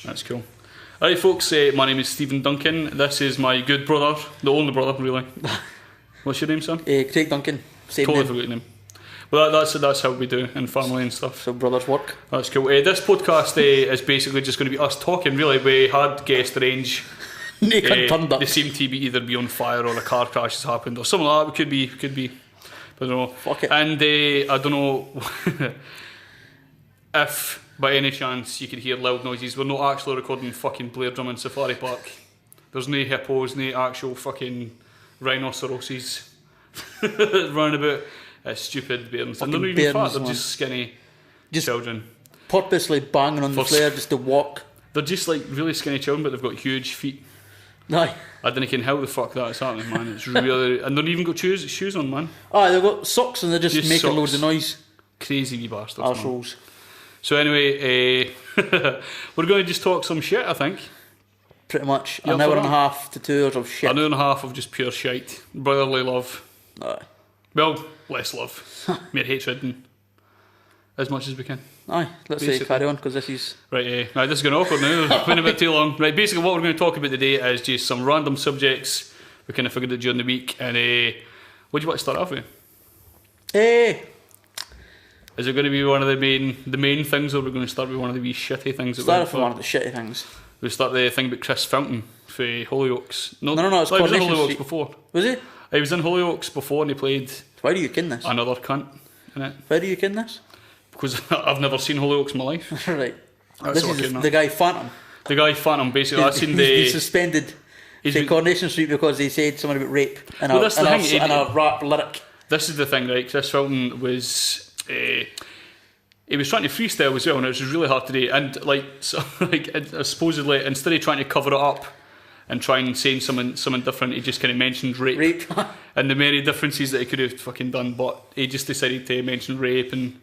That's cool. Alright folks, my name is Stephen Duncan. This is my good brother, the only brother really. What's your name, son? Craig Duncan. Same totally name. forgot your name. Well, that's how we do in family and stuff. So brothers work. That's cool. This podcast is basically just going to be us talking really. We had guest range. They seem to be either be on fire or a car crash has happened or something like that. It could be. I don't know. Fuck it. And I don't know if by any chance you could hear loud noises. We're not actually recording fucking Blair Drummond Safari Park. There's no hippos, no actual fucking rhinoceroses running about. Stupid bears. And they're not even fat, they're just skinny children. Purposely banging on the flare just to walk. They're just like really skinny children, but they've got huge feet. Aye. I don't know how the fuck that's happening, man. It's really. And they don't even got shoes on, man. Aye, they've got socks and they're just making socks. Loads of noise. Crazy wee bastards. Arseholes. So anyway, we're going to just talk some shit, I think. Pretty much. An hour and a half to 2 hours of shit. An hour and a half of just pure shite. Brotherly love. Aye. Well, less love. Mere hatred and as much as we can. Aye, let's carry on because this is... Right, right, this is going awkward now. It's been a bit too long. Right, basically what we're going to talk about today is just some random subjects. We kind of figured it during the week. And what do you want to start off with? Is it going to be one of the main things, or we're going to start with one of the wee shitty things? Start off with one of the shitty things. We'll start the thing about Chris Fountain for Hollyoaks. No, it's he was in Coronation Hollyoaks Street. before. Was he? He was in Hollyoaks before and he played... Why do you kin this? Another cunt in it. Why do you kin this? Because I've never seen Hollyoaks in my life. Right. That's this is the guy Phantom. The guy Phantom, basically. I've seen He's suspended to Coronation Street because he said something about rape in a rap lyric. This is the thing, right? Chris Fountain was... he was trying to freestyle as well, and it was really hard to do. And supposedly, instead of trying to cover it up and try and say something different, he just kind of mentioned rape. And the many differences that he could have fucking done, but he just decided to mention rape and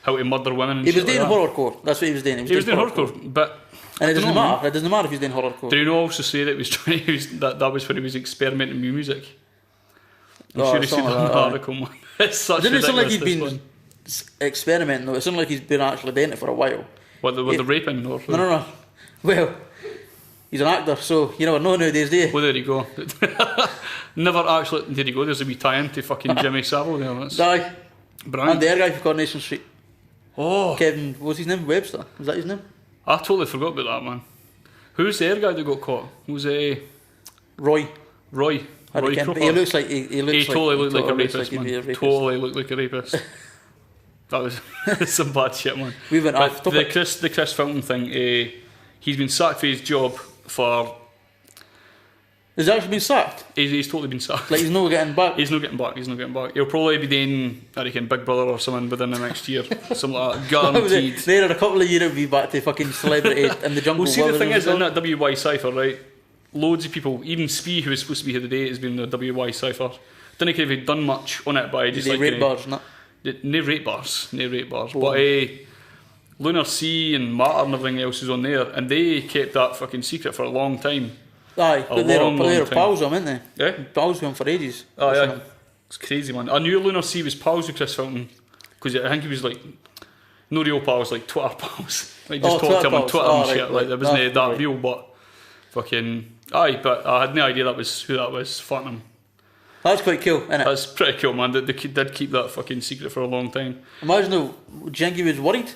how to murder women and he was shit doing like horrorcore. That's what he was doing. He was doing horrorcore, but... And it doesn't matter. It doesn't matter if he's doing horrorcore. Did he not also say that he was trying to that was when he was experimenting with music? I'm sure he's seen that article, man. It's such Didn't it sound like he'd been been experimenting though? It sounded like he's been actually doing it for a while. What, the raping? Or No. Well, he's an actor, so you never know nowadays, do you? Well, there you go. Never actually... There you go, there's a wee tie-in to fucking Jimmy Savile there. That's Aye. brilliant. And the other guy from Coronation Street. Oh. Kevin, what's his name? Webster? Was that his name? I totally forgot about that, man. Who's the other guy that got caught? Who's Roy. Roy Crawford. He looks like he totally looked like a rapist, man. Rapist. Totally looked like a rapist. That was some bad shit, man. We went off the Chris Fountain thing. He's been sacked for his job for... Has he actually been sacked? He's totally been sacked. Like he's not getting back? He's not getting back. He'll probably be doing, I reckon, Big Brother or something within the next year. Something like that. Guaranteed. There in a couple of years he'll be back to fucking celebrity in the jungle. Well, see, the thing is, in that WY Cypher, right, loads of people, even Spee, who was supposed to be here today, has been in the WY Cypher. Didn't think he'd done much on it, but I just like... Rate bars, not? No rate bars. But Lunar Sea and Matter and everything else was on there, and they kept that fucking secret for a long time. Aye, but they're pals with him, aren't they? Yeah? Pals with him for ages. Oh, yeah. It's crazy, man. I knew Lunar Sea was pals with Chris Fountain, because I think he was like, no real pals, like Twitter pals. Like just talked to him on Twitter and shit. Right. Like there wasn't that real, but fucking... Aye, but I had no idea who that was. Phantom. That's quite cool, isn't it? That's pretty cool, man. They did keep that fucking secret for a long time. Imagine though, Jenky was worried.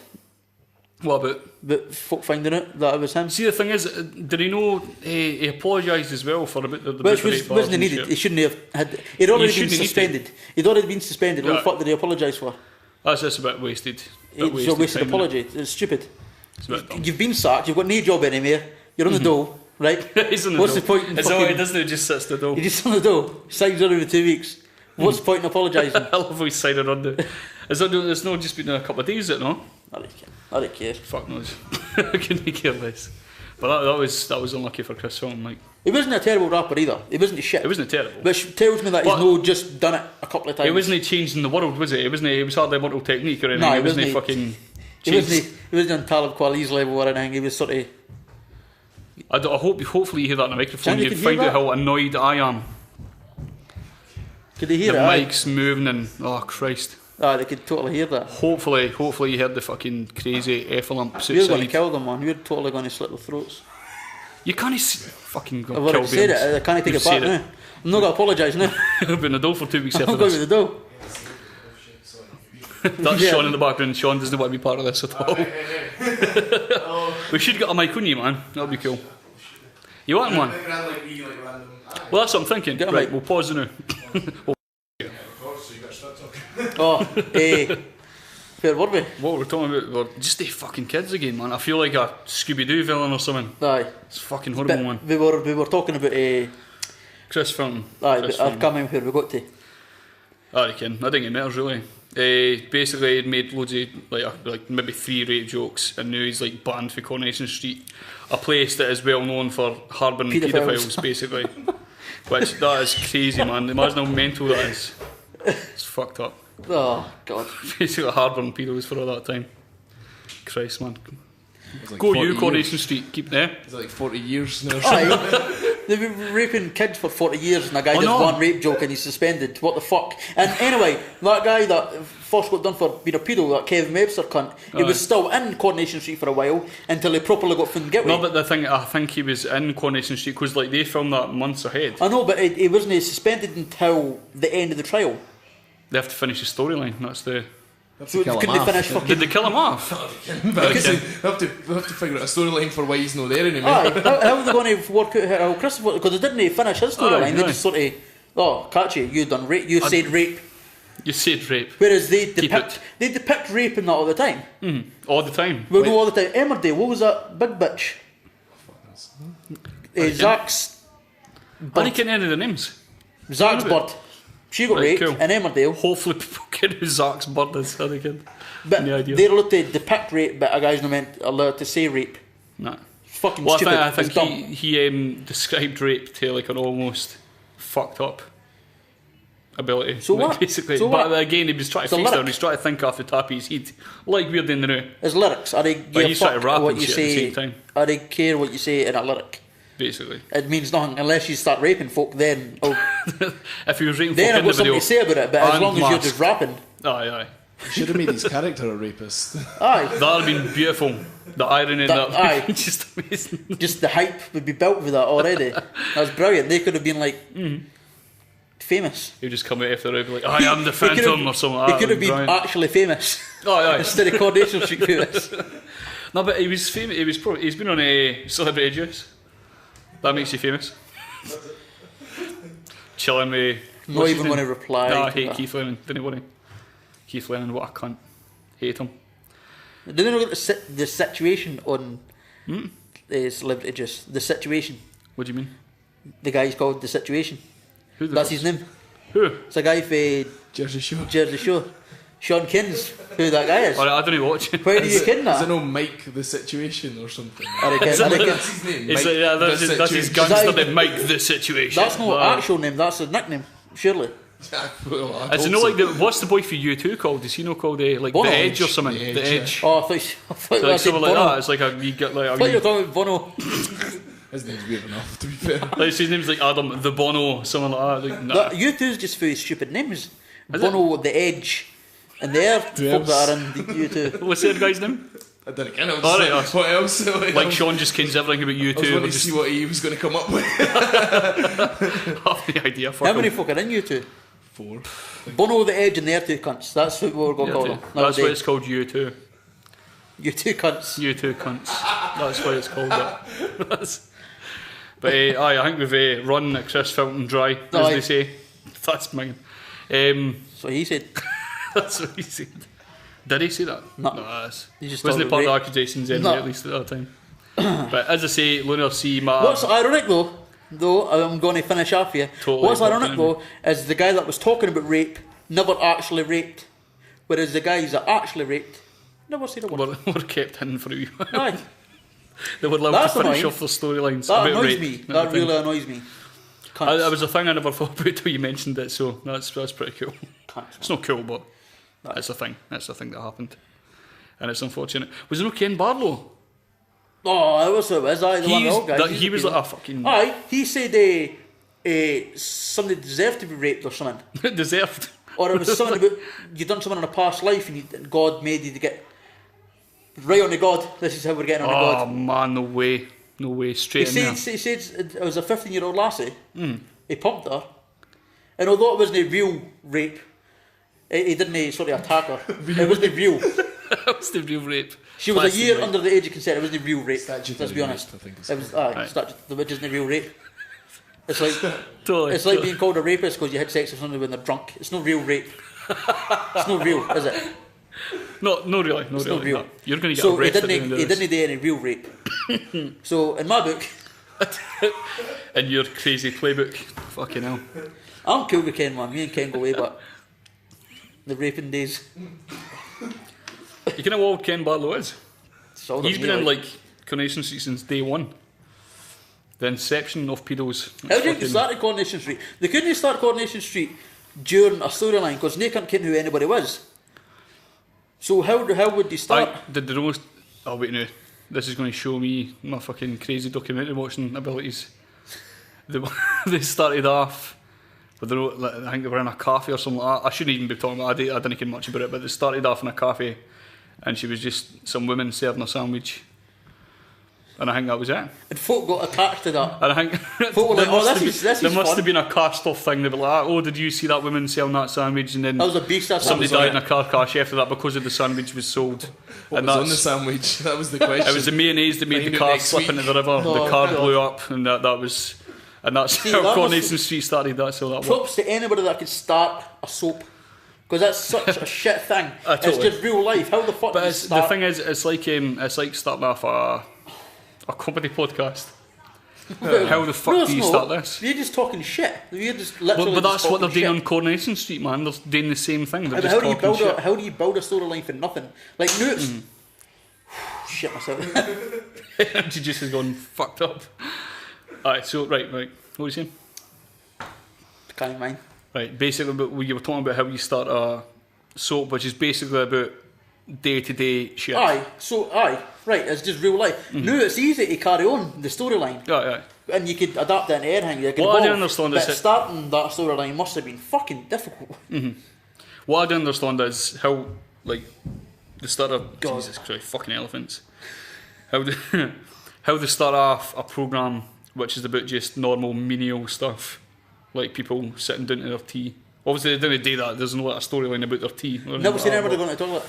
What about? But folk finding out that it was him. See, the thing is, did he know he apologised as well for about the which wasn't needed. Shit. He shouldn't have had. He'd already been suspended. He'd already been suspended. What the fuck did he apologise for? That's a bit wasted. It's a wasted apology. It's stupid. It's a bit dumb. You've been sacked. You've got no job anymore. You're on the dole, right? He's on the What's dole. the point in It's all he doesn't. He just sits the dole. He just on the dole. Signs on over 2 weeks. What's the point in apologising? I love how he's signing on the... It's not just been a couple of days, is it, no? I don't care. Fuck knows. I couldn't care less. But that was unlucky for Chris Fountain. Like, he wasn't a terrible rapper either. He wasn't shit. It wasn't terrible. Which tells me that he's not just done it a couple of times. He wasn't changing the world, was it? He was hardly Mortal Technique or anything. No, he wasn't fucking... He wasn't on Talib Kweli's level or anything. He was sort of... Hopefully you hear that on the microphone. You You'd find out how annoyed I am. Could he hear the it? mic's moving and... Oh, Christ. They could totally hear that. Hopefully you heard the fucking crazy effalumps We're going to outside. kill them, man. We're totally going to slit their throats. You can't fucking go I've kill already said bears. it. I can't take it back now. I'm not going to apologise now. I've been in the door for 2 weeks I'm after going this. with the dough. That's Yeah. Shaun in the background. Shaun doesn't want to be part of this at all. We should get a mic on you, man. That'll be cool. You want one? Well, that's what I'm thinking. Get a Right, mic. we'll pause now. Where were we? What we're talking about, we're just the fucking kids again, man. I feel like a Scooby-Doo villain or something. Aye. It's fucking horrible, man. We were talking about Chris Fountain. aye, Chris but I can't remember where we got to. I reckon. I think it matters really. Basically, he'd made loads of like maybe 3 rape jokes, and now he's like banned for Coronation Street, a place that is well known for harbouring paedophiles, basically. Which that is crazy, man. Imagine how mental that is. It's fucked up. Oh God. Basically harbouring paedophiles for all that time. Christ, man. Like Go 40 you, Coronation years. Street. Keep there. Is it like 40 years now? Aye. They've been raping kids for 40 years and a guy does no. one rape joke and he's suspended. What the fuck? And anyway, that guy that first got done for being a pedo, that Kevin Webster cunt, he was still in Coronation Street for a while until he properly got found guilty. No, but the thing, I think he was in Coronation Street because like they filmed that months ahead. I know, but he wasn't suspended until the end of the trial. They have to finish the storyline. That's the. So kill him couldn't they off. finish fucking... Did they kill him off? But we have to figure out a storyline for why he's not there anymore. Aye, how are they going to work out how Christopher... Because they didn't finish his storyline, they Aye. just sort of... Oh, catch you done rape, you said rape. You said rape. Whereas they Keep depict rape in that all the time. All the time. Well, no, all the time. Emmerdale, what was that big bitch? Zach's... I didn't get any of the names. Zach's bird. She got Right, raped cool. in Emmerdale. Hopefully people get who Zach's bird is. I think. But Any idea? they're allowed to depict rape, but a guy's not allowed to say rape. Nah. It's fucking Well, stupid. I It's think dumb. he described rape to like an almost fucked up ability. So like, what? Basically, So but what? again, he was trying to It's a freestyle. lyric. He's trying to think off the top of his head, like we're doing now. His lyrics, are they But give he's a trying to fuck rap what and you shit at the say? same time. Are they care what you say in a lyric? Basically, It means nothing unless you start raping folk. Then, if he was rating then folk I've in the got something video, to say about it. But as and long as you're masked. just rapping, aye. You should have made his character a rapist. aye, That'd have been beautiful. The irony in That- that, aye. just amazing. just the hype would be built with that already. That's brilliant. They could have been like famous. He'd just come out after it, be like, I am the He could Phantom have- or something. He like could that. have been Brilliant. actually famous Aye. instead of Coronation Street famous. No, but he was famous. He's been on a Celebrity Juice. That makes you famous. Chilling with. Not what's his even going to name? reply. No, I to hate that. Keith Lennon. Didn't worry. Keith Lennon, what a cunt. Hate him. Did they know the situation on Celebrity Juice? The situation. What do you mean? The guy's called The Situation. Who the That's fuck- his name. Who? It's a guy for Jersey Shore. Jersey Shore. Sean Kins, who that guy is. Alright, I don't even watch it. Why do you kin Is it that? no Mike the Situation or something? I reckon- I reckon- That's his name. It's Mike like, yeah, that's the his Situation. gangster Is that- name, Mike the Situation. That's not Wow. actual name, that's his nickname, surely. Well, I Is it hope not so. like the, what's the boy for U2 called? Is he not called like Bono. The Edge or something? The The Edge, Edge. Oh, I thought you So were like saying something like Bono. that. It's like you get like I thought you were talking about Bono. His name's weird enough, to be fair. like his name's like Adam the Bono, something like that. Like, nah. That, U2's just for his stupid names. Is Bono, The Edge, and they're folk Dwarves. that are in the U2. What's the other guy's name? I didn't get it. Alright, What else? Like Sean just kens everything about I was U2. wanting But to just see what he was going to come up with. have the idea. Fuck How many him. folk are in U2? 4. Bono, The Edge, and they're two cunts. That's what we're going to call them. That's why it's called U2. U2 cunts. U2 cunts. That's why it's called that. But aye, I think we've run Chris Fountain dry, as Aye. they say. That's mine. So he said, That's what he said. Did he say that? No. That's, He just wasn't thought it part of the rape. accusations anyway, No. at least at that time. But as I say, Lunar Sea, my... what's ironic though, I'm going to finish off here. Totally What's ironic fucking though, is the guy that was talking about rape never actually raped. Whereas the guys that actually raped never said a word. were kept hidden for a wee while. Aye. They were allowed That's to finish annoying. off their storylines That about annoys rape. me. and That everything. really annoys me. That Cunts. was a thing I never thought about till you mentioned it, so that's pretty cool. Cunts. It's not cool, but that's a thing. That's a thing that happened. And it's unfortunate. Was it no Ken Barlow? Oh, that was aye, the one with the old guys. He was like a fucking... Aye, he said somebody deserved to be raped or something. deserved. Or it was something about you'd done something in a past life and God made you to get right on to God. This is how we're getting on to God. Oh man, no way. No way, straight in there. He said it was a 15-year-old lassie. He pumped her. And although it wasn't a real rape, he didn't sort of attack her. It wasn't real. That was the real rape. She was a year under the age of consent. It wasn't real rape. Let's be honest. I think It was which isn't real rape. It's like Totally. it's like being called a rapist because you had sex with somebody when they're drunk. It's not real rape. It's not real, is it? No, really. It's not real. No. You're going to get So he arrested. didn't do any real rape. So in my book, In your crazy playbook. Fucking hell. I'm cool with Ken, man. Me and Ken go way back. The raping days. You can know what Ken Barlow is? It's all He's that been me, in like Coronation Street since day one. The inception of pedos. How did you start at Coronation Street? They couldn't start Coronation Street during a storyline because they couldn't know who anybody was. So how would they start? Did the most... Oh wait, no. This is going to show me my fucking crazy documentary watching abilities. They started off with I think they were in a cafe or something like that. I shouldn't even be talking about it. I didn't care much about it, but they started off in a cafe and she was just some women serving a sandwich. And I think that was it. And folk got attached to that. And I think Folk were like, oh, this is there must fun. have been a cast off thing. They were like, oh, did you see that woman selling that sandwich? And then That was a beast. somebody died in a car crash after that because of the sandwich was sold. What and was on the sandwich? That was the question. it was the mayonnaise that made Find the it car next slip week. into the river. Oh, the car God. blew up, and that was, and that's See, how that Coronation was- Street started. That's how that worked. Props to anybody that could start a soap. Because that's such a shit thing. Totally. It's just real life. How the fuck do you But the start? thing is, it's like starting off a comedy podcast. How the fuck No, do you it's start not. this? You're just talking shit. You're just literally. But that's just what they're talking doing shit. on Coronation Street, man. They're doing the same thing. They're But just how do you talking build shit. how do you build a storyline for nothing? Like Newts. Shit myself. Just has gone fucked up. Alright, so right. What were you saying? Can't mind. Right, basically, you were talking about how you start a soap, which is basically about day-to-day shit. Right. It's just real life. Now it's easy to carry on the storyline, Yeah. and you could adapt it into anything. You could What I evolve, don't understand but is starting that storyline must have been fucking difficult. What I don't understand is how, like, the start of God. Jesus Christ, fucking elephants. How they start off a programme which is about just normal menial stuff, like people sitting down to their tea. Obviously, they didn't do that. There's no a storyline about their tea. or anything Never like seen that, anybody going to the toilet.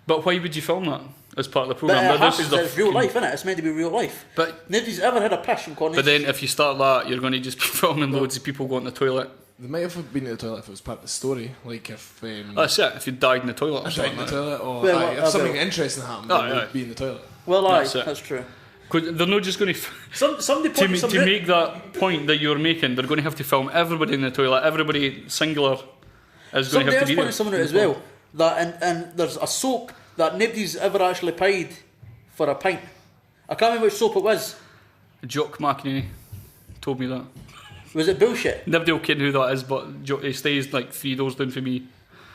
But why would you film that as part of the But programme? it This happens. the It's real fucking- life, innit? It's meant to be real life. But Nobody's ever had a piss in Coronation. but then if you start that, you're going to just be filming loads of people going to the toilet. They might have been in the toilet if it was part of the story. Like if That's it. If you died in the toilet or I died something in the like that. toilet, or Well, if something well. interesting happened, Aye, then aye. they'd be in the toilet. Well, aye, That's it. that's true. 'Cause they're not just going to... Somebody To, pointed to somebody. make that point that you're making, they're going to have to film everybody in the toilet. Everybody singular is going Somebody to have else to be there. pointed something out as well. That and there's a soap that nobody's ever actually paid for a pint. I can't remember which soap it was. Jock McEnany told me that. Was it bullshit? Nobody will care who that is, but he stays like 3 doors down for me.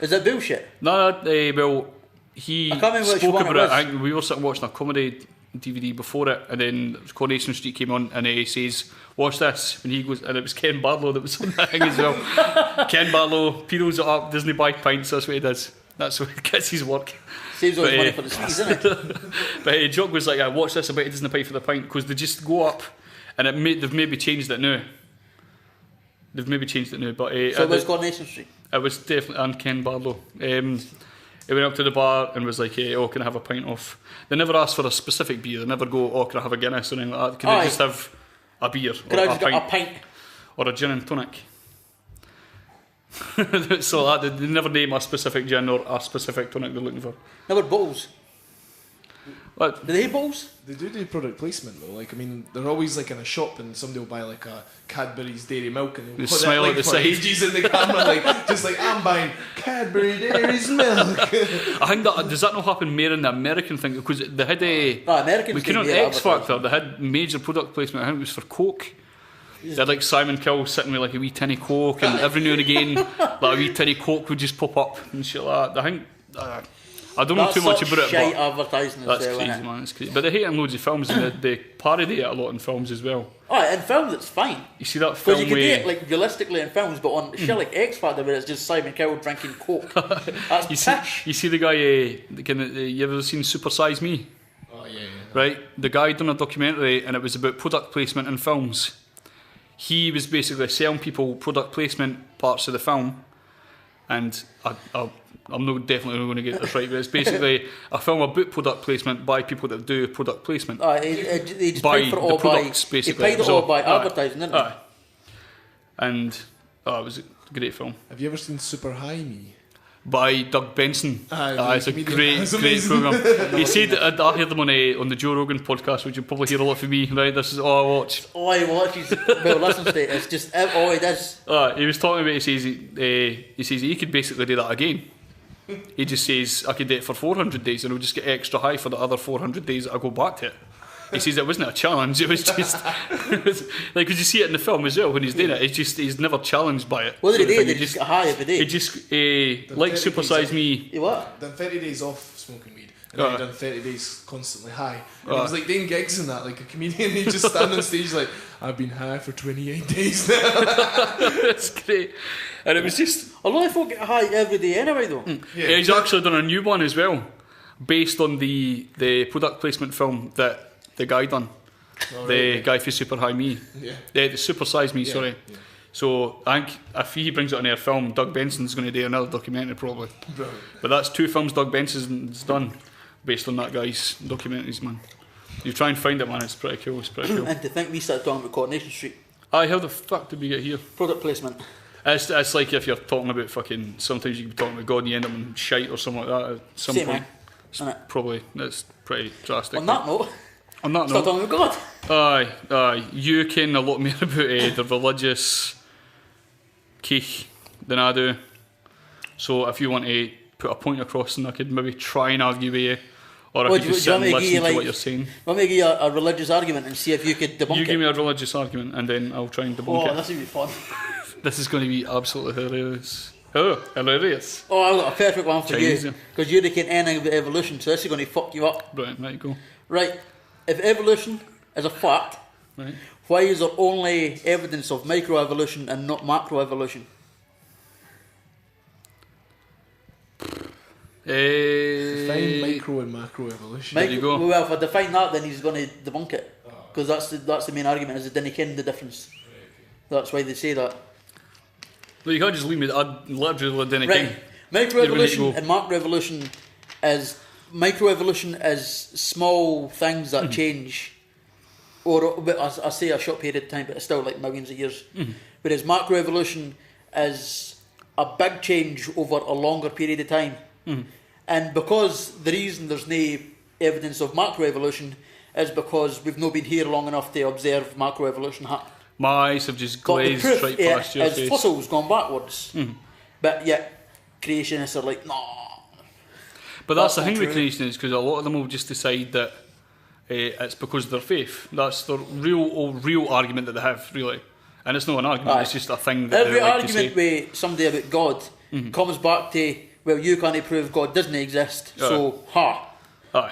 Is it bullshit? No, well, he I can't remember which spoke one it about it. was. I think we were sitting watching a comedy DVD before it, and then Coronation Street came on, and he says, "Watch this," and he goes, and it was Ken Barlow that was on that thing as well. Ken Barlow, pedos it up, Disney buy pints. That's what he does. That's what gets his work. Saves all his But, money for the sneeze, isn't it? But Jock was like, "Watch this. I bet he doesn't pay for the pint because they just go up, and they've maybe changed it now. They've maybe changed it now, but So it was Coronation Street. it was definitely and Ken Barlow. He went up to the bar and was like, "Oh, can I have a pint off?" They never ask for a specific beer. They never go, "Oh, can I have a Guinness?" or anything like that. Can I Aye. just have a beer Could or I a just pint, get a pint? or a gin and tonic? So they never name a specific gin or a specific tonic they're looking for. Never bottles. But Do they have bottles? They do product placement though. Like I mean, they're always like in a shop and somebody will buy like a Cadbury's Dairy Milk and They they'll put smile it at like the for side. ages in the camera, like just like I'm buying Cadbury Dairy's Milk. I think does that not happen more in the American thing? Because they had a Americans we do on weird X advertising. Factor. They had major product placement. I think it was for Coke. They had like Simon Cowell sitting with like a wee tin of Coke, and every now and again, like a wee tin of Coke would just pop up and shit like that. I think I don't know That's too much such about it, shite but advertising as that's well, crazy, innit? man. It's crazy. But they hate in loads of films, and they parody it a lot in films as well. Alright, in films it's fine. You see that Because film you can do where it like realistically in films, but on shit like X Factor where it's just Simon Cowell drinking coke. That's you see the guy. You ever seen Super Size Me? Oh yeah. Right, the guy done a documentary, and it was about product placement in films. He was basically selling people product placement parts of the film, and I'm definitely not going to get this right, but it's basically a film about product placement by people that do product placement. He just By paid for it the all products, by basically. He paid it So, all by aye. advertising, didn't he? Aye. And it was a great film Have you ever seen Super High Me? by Doug Benson. Aye, It's a comedian. great It's program. amazing. He said I heard him on the Joe Rogan podcast, which you'll probably hear a lot from me. Right, this is all I watch. All he watches, well, listens to it, it's just all he does. He was talking about. He says he could basically do that again. He just says I could do it for 400 days, and I'll just get extra high for the other 400 days that I go back to it. He says it wasn't a challenge. It was just like, because you see it in the film as well when he's doing it. It's just he's never challenged by it. What did he Sort do? of thing. Did he just get high every day? He just like Super Size Me. He what? Done 30 days off smoking weed, and then he done 30 days constantly high. And he was like doing gigs and that, like a comedian. He just stand on stage like, I've been high for 28 days now. It's great, and it was just. A lot of folk get high every day anyway, though. Yeah. He's actually done a new one as well, based on the product placement film that the guy done. Oh, The right. guy for Super High Me. Yeah. The Super Size Me, sorry. Yeah. So I think if he brings it on our film, Doug Benson's going to do another documentary probably. Brilliant. But that's 2 films Doug Benson's done based on that guy's documentaries, man. You try and find it, man. It's pretty cool. It's pretty cool. And to think we started talking about Coronation Street. Aye, how the fuck did we get here? Product placement. It's like if you're talking about fucking. Sometimes you can be talking about God and you end up in shite or something like that at some Same, point. eh? It's Innit? probably that's pretty drastic. On that note, On that start note, talking about God. aye, you ken a lot more about the religious keich than I do. So if you want to put a point across, and I could maybe try and argue with you, or I Well, could do just you sit want and me to listen give to you, what like- you're saying. Let me give you a religious argument and see if you could debunk You it. give me a religious argument, and then I'll try and debunk Oh, it. this would be fun. This is going to be absolutely hilarious. Oh, hilarious! Oh, I've got a perfect one for Chinese, you. yeah. Because you can't anything about evolution, so this is going to fuck you up. Brilliant, right, go. Right, if evolution is a fact, Right. why is there only evidence of microevolution and not macroevolution? Define micro and macro evolution. There you go. Well, if I define that, then he's going to debunk it. Because that's the main argument, is they didn't ken the difference. That's why they say that. Well, you can't just leave me. I literally didn't Right, king. You're ready to microevolution go. and macroevolution is small things that change, or I say a short period of time, but it's still like millions of years. Whereas macroevolution is a big change over a longer period of time. And because the reason there's no evidence of macroevolution is because we've not been here long enough to observe macroevolution happen. My eyes have just But the glazed proof right past your is face. fossils gone backwards. But yet creationists are like, no. But that's the That's thing not with true. creationists, because a lot of them will just decide that it's because of their faith. That's the real argument that they have, really. And it's not an argument, Aye. it's just a thing that Every they like to argument say. with somebody about God comes back to, well, you can't prove God doesn't exist, so Aye.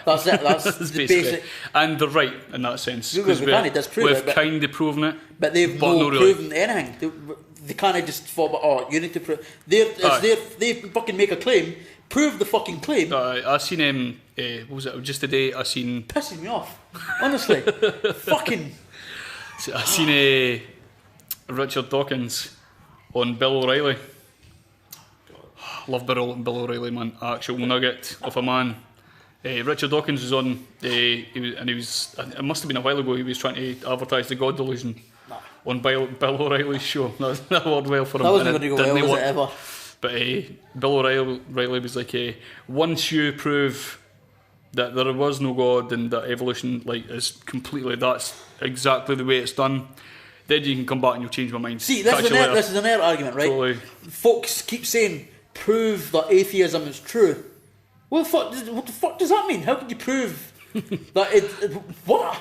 That's it. That's That's the basically basic. And they're right in that sense. We 'cause can't disprove we've it, but- kind of proven it. But they've But no not really. proven anything. They can't just fall back, oh, you need to prove. Aye. They fucking make a claim, prove the fucking claim, I seen what was it? Just today I seen pisses me off. Honestly. Fucking. Richard Dawkins on Bill O'Reilly. Love Bill O'Reilly, man. Actual nugget of a man. Richard Dawkins was on, he was. It must have been a while ago. He was trying to advertise the God Delusion on Bill O'Reilly's show. That worked well for him. That wasn't and going to go well, didn't was work. it ever? But Bill O'Reilly was like, once you prove that there was no God and that evolution is completely, that's exactly the way it's done, then you can come back and you'll change my mind. See, this is another argument, right? Totally. Folks keep saying, prove that atheism is true. What the fuck does that mean? How can you prove that what?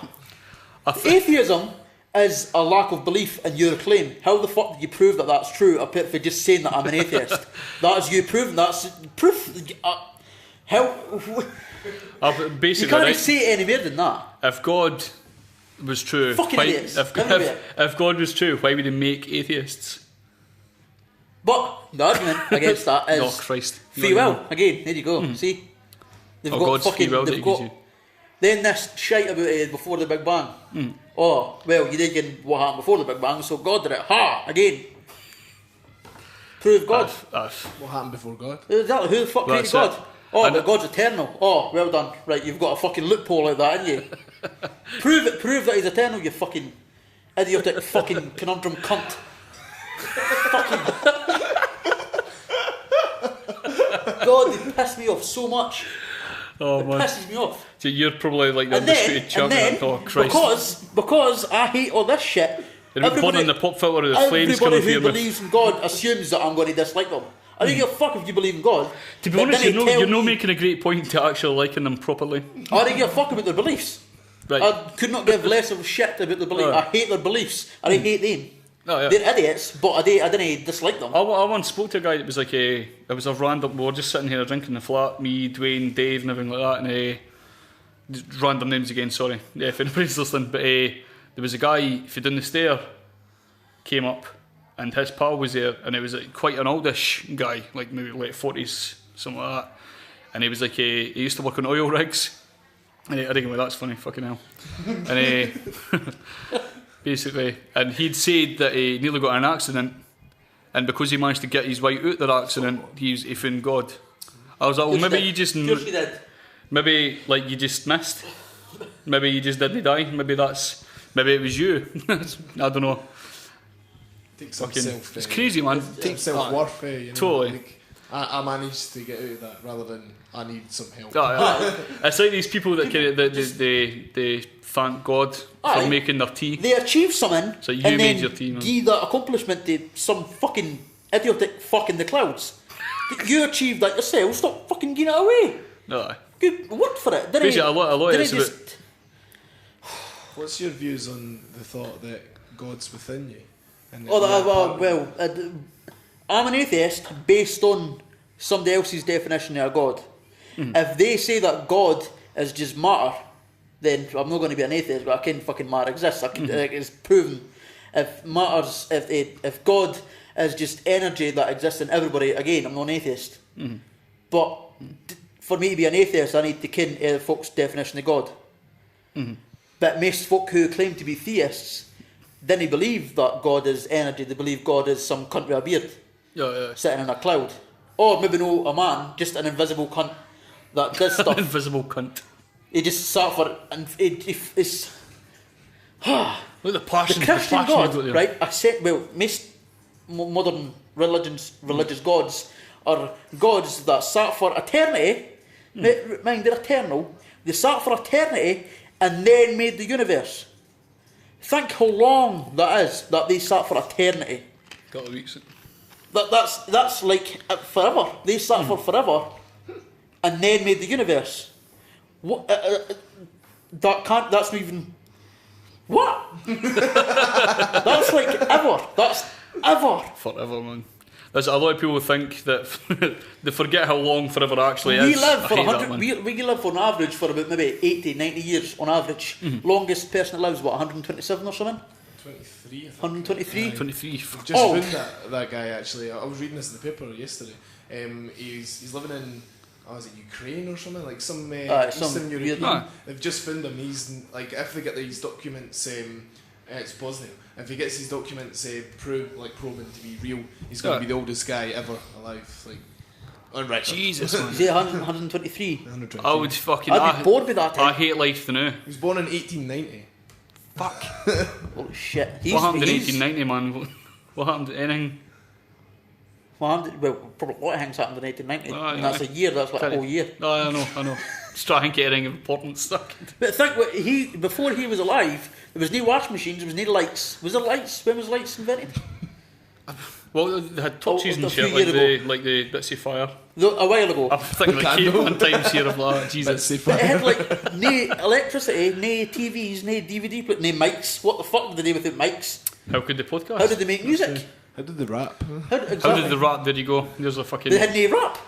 Atheism is a lack of belief in your claim. How the fuck did you prove that that's true apart from just saying that I'm an atheist? That is you proving, that's proof. You Basically, can't right, say it any more than that. if God was true, Fucking idiots, everywhere. if God was true, why would he make atheists? But the argument against that is Oh, Christ. free will. Again, there you go. See? They've God's free will that he gives you. Then this shite about it before the Big Bang. Oh, well, you didn't get what happened before the Big Bang, so God did it. Ha! Again. Prove God. What happened before God? Exactly. Who the fuck created That's God? it. Oh, but God's eternal. Oh, well done. Right, you've got a fucking loophole like that, haven't you? Prove it. Prove that he's eternal, you fucking idiotic fucking conundrum cunt. Fucking... God, they piss me off so much. Oh, It man. pisses me off. So you're probably like the And then, undisputed champion. Oh, Christ. because I hate all this shit, You're burning the pop filter of the flames coming everybody through who your mouth. believes in God assumes that I'm going to dislike them. I don't give a fuck if you believe in God. To be but honest, then you're tell not me- making a great point to actually liking them properly. I don't give a fuck about their beliefs. Right. I could not give less of a shit about their beliefs. Oh. I hate their beliefs. I hate them. Oh, yeah. They're idiots, but I didn't dislike them. I once spoke to a guy that was like it was a random, we were just sitting here drinking in the flat, me, Dwayne, Dave and everything like that, and just random names again, sorry, if anybody's listening, but there was a guy, if you down the stair, came up, and his pal was there, and it was like, quite an oldish guy, like maybe late 40s, something like that, and he was like, he used to work on oil rigs, and I think, well, that's funny, fucking hell, and basically, and he'd said that he nearly got in an accident, and because he managed to get his way out of that accident, he found God. I was like, well, maybe you just, Of course you did. maybe like you just missed, maybe you just didn't die, maybe it was you. I don't know. Take some Fucking, self. it's crazy, man. Take self-worth. You know, Totally. Like, I managed to get out of that rather than I need some help. It's like these people that kind of they thank God Aye. for making their tea. They achieve something, So you and made then your tea, man. give that accomplishment to some fucking idiotic fuck in the clouds. You achieved that yourself. Stop fucking giving it away. No. Good work for it. Basically, a lot of it's about. What's your views on the thought that God's within you? And that Oh, you're part well, of it? I'm an atheist based on somebody else's definition of God. If they say that God is just matter, then I'm not going to be an atheist, but I can fucking matter exists. I can, it's proven. If God is just energy that exists in everybody, again, I'm not an atheist. But for me to be an atheist, I need to ken other folks' definition of God. But most folk who claim to be theists didn't believe that God is energy. They believe God is some cunt with a beard Yeah. sitting in a cloud. Or maybe no, a man, just an invisible cunt that does stuff. Invisible cunt. He just sat for and it's Look at the passion. the Christian passion you've got God, there. right? I said, well, most modern religious gods are gods that sat for eternity. Mind, they're eternal. They sat for eternity and then made the universe. Think how long that is that they sat for eternity. Got a weeks. That's like forever. They sat for forever and then made the universe. What? That's not even. What? That's like ever. That's ever. Forever, man. There's a lot of people think that they forget how long forever actually We is. live I for hate 100. that, man. We live for an average for about maybe 80, 90 years on average. Longest person that lives what 127 or something. 23, I think. 123. 23. Just Oh. found that guy actually. I was reading this in the paper yesterday. He's living in, is it Ukraine or something, like some some Eastern weird- European. Ah. They've just found him. He's like, if they get these documents, it's Bosnia. If he gets these documents proven to be real, he's going to be the oldest guy ever alive, like on record. Jesus, man. Is he 123? 123. I would fucking. I'd be bored with that I time. hate life now. He was born in 1890. Fuck. Holy shit. What happened in 1890, man? What happened to anything? Well, probably a lot of things happened in 1890. Oh, and yeah. that's a year. That's like a whole year. No, I know. Just trying to get anything important stuck. But think what before he was alive, there was no washing machines, there was no lights. Was there lights? When was lights invented? Well, they had torches a and few shit, years like the bits of fire. A while ago. I'm thinking like caveman times here of like, Jesus. But it had like no electricity, no TVs, no DVD player, no mics. What the fuck did they do without mics? How could they podcast? How did they make music? How did they rap? Exactly. How did the rap? There you go. There's a fucking. They had no rap.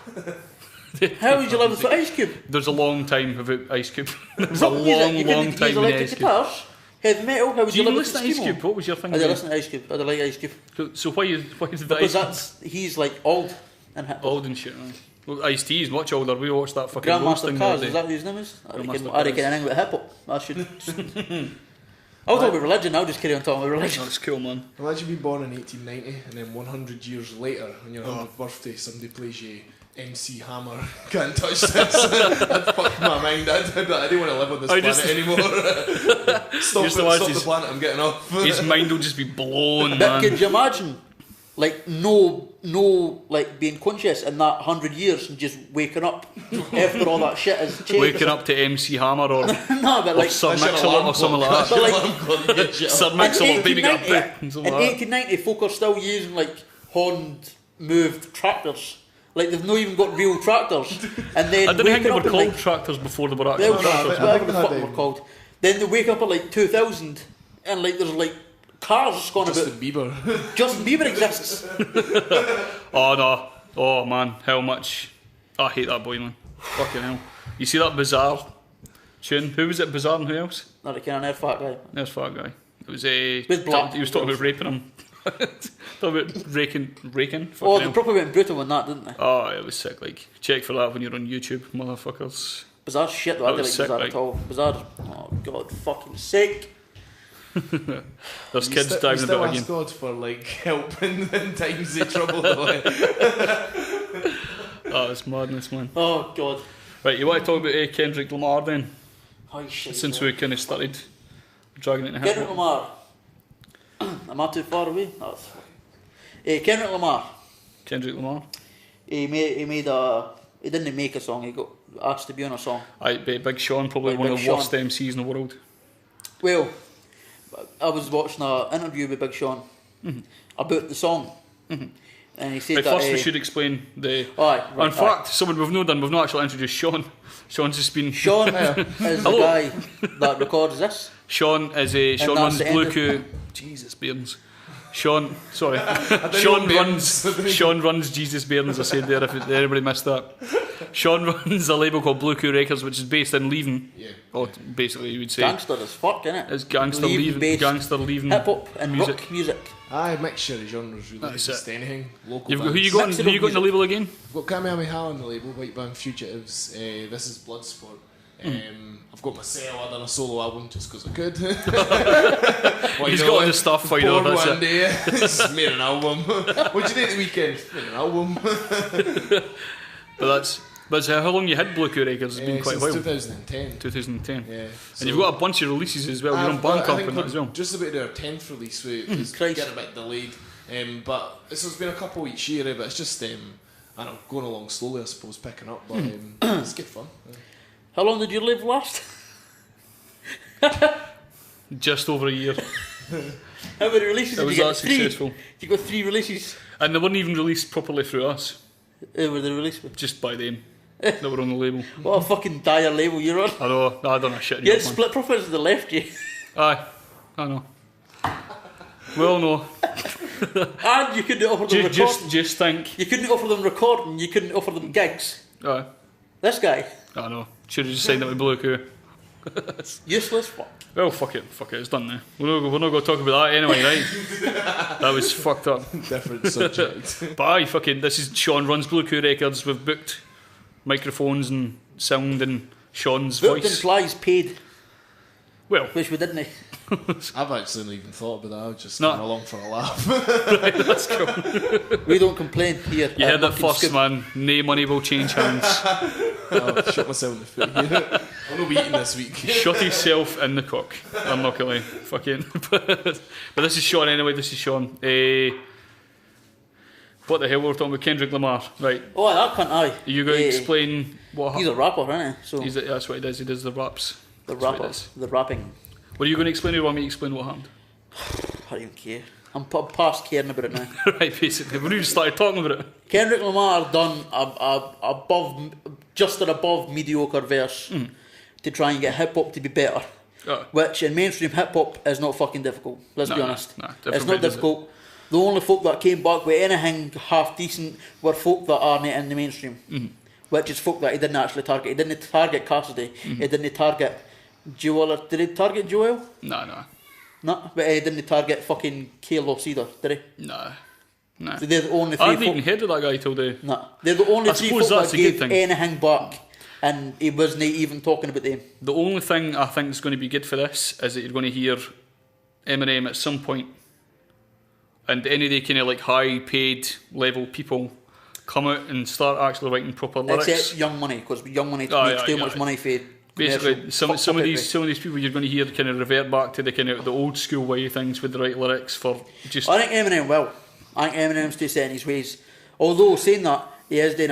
How would you live with Ice Cube? There's a long time without Ice Cube. There's a Rock music, long you couldn't time use without electric Ice Cube. guitars, heavy metal. How would Do you you live with listen to Ice Eskimo? Cube? What was your thing? I do listen to Ice Cube. I do like Ice Cube So why is the because Ice he's like old and hip. old and shit? Right? Well, Ice-T is much older. We watched that fucking roast Grandmaster thing Cars, the is other that day. who his name is? I Grandmaster reckon anything with hip hop. I should. I'll talk about religion. I'll just carry on talking about religion. That's cool, man. Imagine being born in 1890 and then 100 years later, on your 100th birthday, somebody plays you MC Hammer. Can't touch this. That fucked my mind. I don't want to live on this planet anymore. Stop the planet. I'm getting off. His mind will just be blown, But man. could you imagine, like no, like being conscious in that 100 years and just waking up after all that shit has changed? Waking up to MC Hammer or No, but like Sir Mix-a-Lot or something like But that. like, Sir Mix-a-Lot, baby got a bit. in Something like that. 1890, folk are still using like horned moved tractors. Like they've not even got real tractors. And then I didn't think waking they were up at called like tractors before they were Well, actual tractors. whatever the I fuck think they were called. Then they wake up at like 2000 and like there's like cars going Justin about. Bieber. Justin Bieber exists. Oh no. Oh man, how much. I hate that boy, man. Fucking hell. You see that Bizarre tune? Who was it, Bizarre and who else? Not a kind of fat guy. There's fat guy. It was a. With black He was talking about raping him. Talking about raking. Oh, Fucking they hell. probably went brutal on that, didn't they? Oh, it was sick. Like, check for that when you're on YouTube, motherfuckers. Bizarre shit though. I That didn't was like sick, Bizarre at all. Bizarre. Oh god, fucking sake. There's kids diving still about ask again. God for like help in times of trouble. Like. Oh, it's madness, man. Oh god. Right, you want to talk about Kendrick Lamar then? Oh shit. Since we kind of started dragging it in Kendrick Lamar. Am I too far away? No, it's fine. Kendrick Lamar. Kendrick Lamar. He didn't make a song. He got asked to be on a song. I bet Big Sean, probably Like one Big of the worst Sean. MCs in the world. Well, I was watching an interview with Big Sean about the song, and he said But that. first we should explain the... Right, in fact, someone we've not actually introduced Sean. Sean's just been... Sean is the Hello. guy that records this. Sean is a... Sean that's runs the end Blue of- Coup... Jesus, Bairns. Sean... Sorry. Sean Sean runs Jesus Bairns, I said there, if anybody missed that. Sean runs a label called Blue Coup Records, which is based in Leaving. Yeah. Or basically, you would say... Gangster as fuck, innit? It's gangster Leaving based leaving hip hop and music. rock music. Aye, mixture of genres really. That's Just it. anything. Local Who bands. you got? Mixing Who you of got in the label again? I've got Kamehameha on the label, White Band Fugitives. This is Bloodsport. I've got myself. I done a solo album just because I could. He's got all the stuff. I know. Born That's one it. day, just made an album. What'd you do at the weekend? Made an album. But how long you had Blue Coup Records? It's been quite a Since while. 2010. 2010. Yeah. And you've got a bunch of releases as well. You're on Bandcamp and that as well. Just about their 10th release, so it's Christ. getting a bit delayed. But it's been a couple of weeks here, but it's just, I don't know, going along slowly, I suppose, picking up. But it's good fun. How long did you live last? Just over a year. How many releases It did was you that get? 3. successful. You got 3 releases. And they weren't even released properly through us. Who were they released with? Just by them. That were on the label. What a fucking dire label you're on. I know. I don't know shit. You Yeah, had split profits to the left, you. Aye. I know. Well, no. And you couldn't offer them recording. Just think. You couldn't offer them recording. You couldn't offer them gigs. Aye. This guy, I know. Should have just signed up with Blue Coup. useless fuck. Well, fuck it, it's done now. We're not going to talk about that anyway, right? That was fucked up. Different subject. But aye, fucking, this is Sean runs Blue Coup Records. We've booked microphones and sound and Sean's Booked voice. implies paid, Well, which we didn't. I've actually not even thought about that. I was just No. going along for a laugh. right, let's go. We don't complain here. You heard that Fucking first, Scoop. man. No money will change hands. I'll shot myself in the foot here. I'll not be eating this week. Shot himself in the cock. I'm not going to lie. Fucking. But this is Sean anyway. This is Sean. What the hell we're talking about? Kendrick Lamar, right? Oh, that cunt, aye. Are you going to explain what He's a rapper, isn't he? So That's what he does. He does the raps. the That's what he rapper, does. the rapping. What are you going to explain? Or you want me to explain what happened? I don't even care. I'm past caring about it now. Right, basically. We just started talking about it. Kendrick Lamar done just an above mediocre verse to try and get hip hop to be better, Oh. which in mainstream hip hop is not fucking difficult. Let's be No, honest. no, It's everybody not does difficult. The only folk that came back with anything half decent were folk that aren't in the mainstream. which is folk that he didn't actually target. He didn't target Cassidy. He didn't target Joel. Did he target Joel? No. No, but he didn't target fucking Carlos either, did he? No. So they're the only I three hadn't even heard of that guy till day. No, they're the only I three suppose folk that's that a good gave thing. anything back, and he wasn't even talking about them. The only thing I think is going to be good for this is that you're going to hear Eminem at some point, and any of the kind of like high paid level people come out and start actually writing proper lyrics. Except Young Money, because Young Money makes too much money for basically some commercial. of these people you're going to hear kind of revert back to the kind of the old school way of things with the right lyrics for just. I think Eminem will. I think Eminem's too set in his ways. Although saying that, he is doing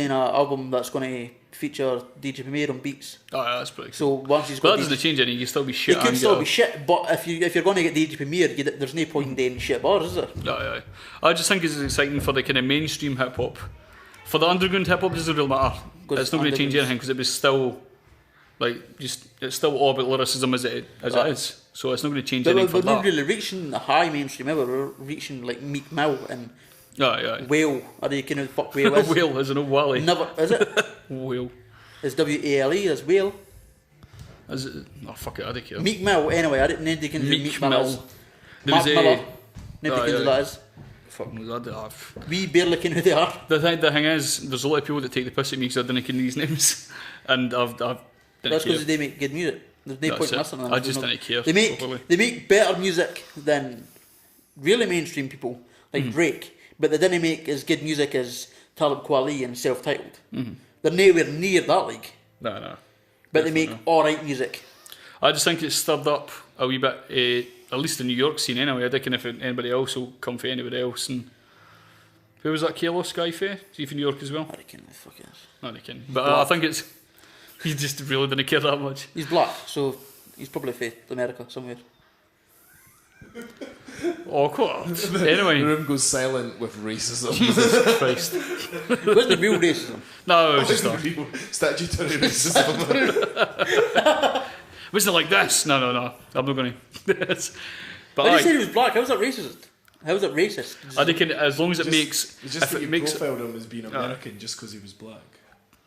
an album that's going to feature DJ Premier on beats. Oh, yeah, that's pretty cool. So once he's But got that doesn't change anything. You can still be shit. it could still be shit, but if you're going to get DJ Premier, there's no point in doing shit bars, is there? Aye. I just think it's exciting for the kind of mainstream hip hop. For the underground hip hop, it doesn't really matter. It's not going to change anything because it was still it's still all about lyricism as it is. So it's not going to change anything for We're that. not really reaching the high mainstream ever. We're reaching like Meek Mill and Aye. Whale. Are you kind of fuck Whale is? Whale is an old Wally. Never is it? Whale. It's WALE as Whale. Is it? Oh fuck it, I don't care. Meek Mill. Anyway, I didn't know they can do Meek Mill. Is. There Mark was Miller. Nobody can do that is. Fuck me, We barely can who they are. The thing is, there's a lot of people that take the piss at me because I didn't know these names, and I've didn't That's care. because they make good music. There's no point in listening to them. I just didn't care. They make better music than really mainstream people like Drake, but they didn't make as good music as Talib Kweli and Self-Titled. They're nowhere near that league. No. But they make alright music. I just think it's stirred up a wee bit, at least the New York scene anyway. I reckon if anybody else will come for anybody else. And who was that Carlos guy for? Is he from New York as well? I reckon the fuck is. I reckon. But I think it's. He just really didn't care that much. He's black, so he's probably from America somewhere. Awkward. The Anyway. room goes silent with racism. Jesus Christ. It wasn't real racism. No, it was just that. Real statutory racism. Wasn't it like this? No. I'm not going to. But I just said he was black. How was that racist? How was it racist? I reckon as long as it makes. It's just if that it you makes. profiled him as being American just because he was black.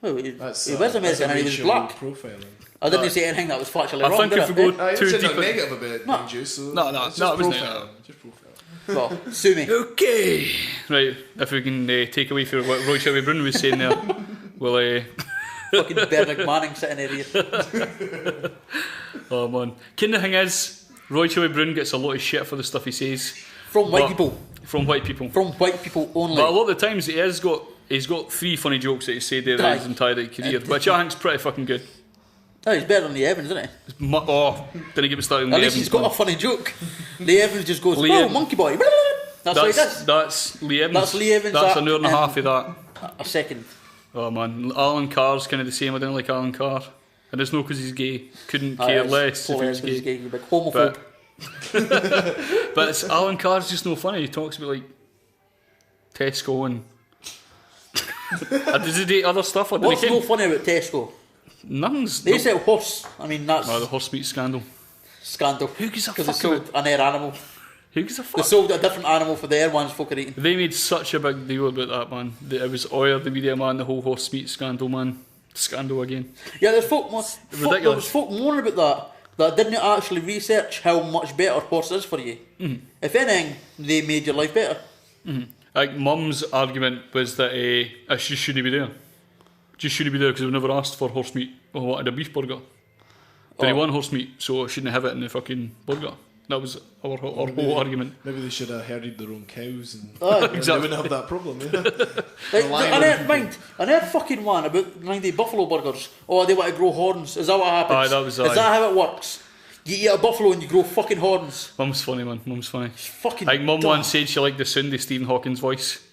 Well, he That's, was American and he was racial black. profiling. I didn't say anything that was factually I wrong. think if we go I too said deep. nothing negative about No. Ninja, so No, it's it just wasn't profiling. Just profiling. Well, sue me. Okay. Right, if we can take away from what Roy Shelby Brun was saying there, we'll. Fucking Bernard Manning sitting here. Oh man. The thing is, Roy Shelby Brun gets a lot of shit for the stuff he says. From white But- people. From white people. From white people only. But a lot of the times he's got 3 funny jokes that he said there in his entire career, which I think's pretty fucking good. Oh, he's better than Lee Evans, isn't he? Didn't get me started on At Lee least Evans. he's got a funny joke. Lee Evans just goes, Lee oh, Evans- monkey boy. That's what he does. That's Lee Evans. That's Lee Evans, That's that, an hour and a half of that. A second. Oh man, Alan Carr's kind of the same. I didn't like Alan Carr, and it's not because he's gay. Couldn't Ah, care it's less if totally he was because gay. he's You're like homophobe. But it's Alan Carr's just no funny. He talks about like Tesco and does he do other stuff? What's no funny about Tesco? Nothing's. They sell horse. I mean, that's Oh, the horse meat scandal. scandal. Who gives a Because they fuck sold an air animal. Who gives a They fuck? sold a different animal for the air ones folk are eating. They made such a big deal about that, man. That it was oil, the media, man, the whole horse meat scandal, man. Scandal again. Yeah, there's folk there Ridiculous. was folk moaning about that didn't actually research how much better horse is for you. If anything, they made your life better. Like, Mum's argument was that it just shouldn't be there. Just shouldn't be there because we've never asked for horse meat or wanted a beef burger. They want horse meat, so I shouldn't have it in the fucking burger. That was our whole argument. Maybe they should have herded their own cows and Aye. they wouldn't have that problem. Yeah? Like, Relying I on never mind. I never fucking one about the buffalo burgers. Oh, they want to grow horns. Is that what happens? Aye, that was Is aye. that how it works? You eat a buffalo and you grow fucking horns. Mum's funny, man. Mum's funny. It's fucking. Like, Mum dumb. once said she liked the sound of Stephen Hawking's voice.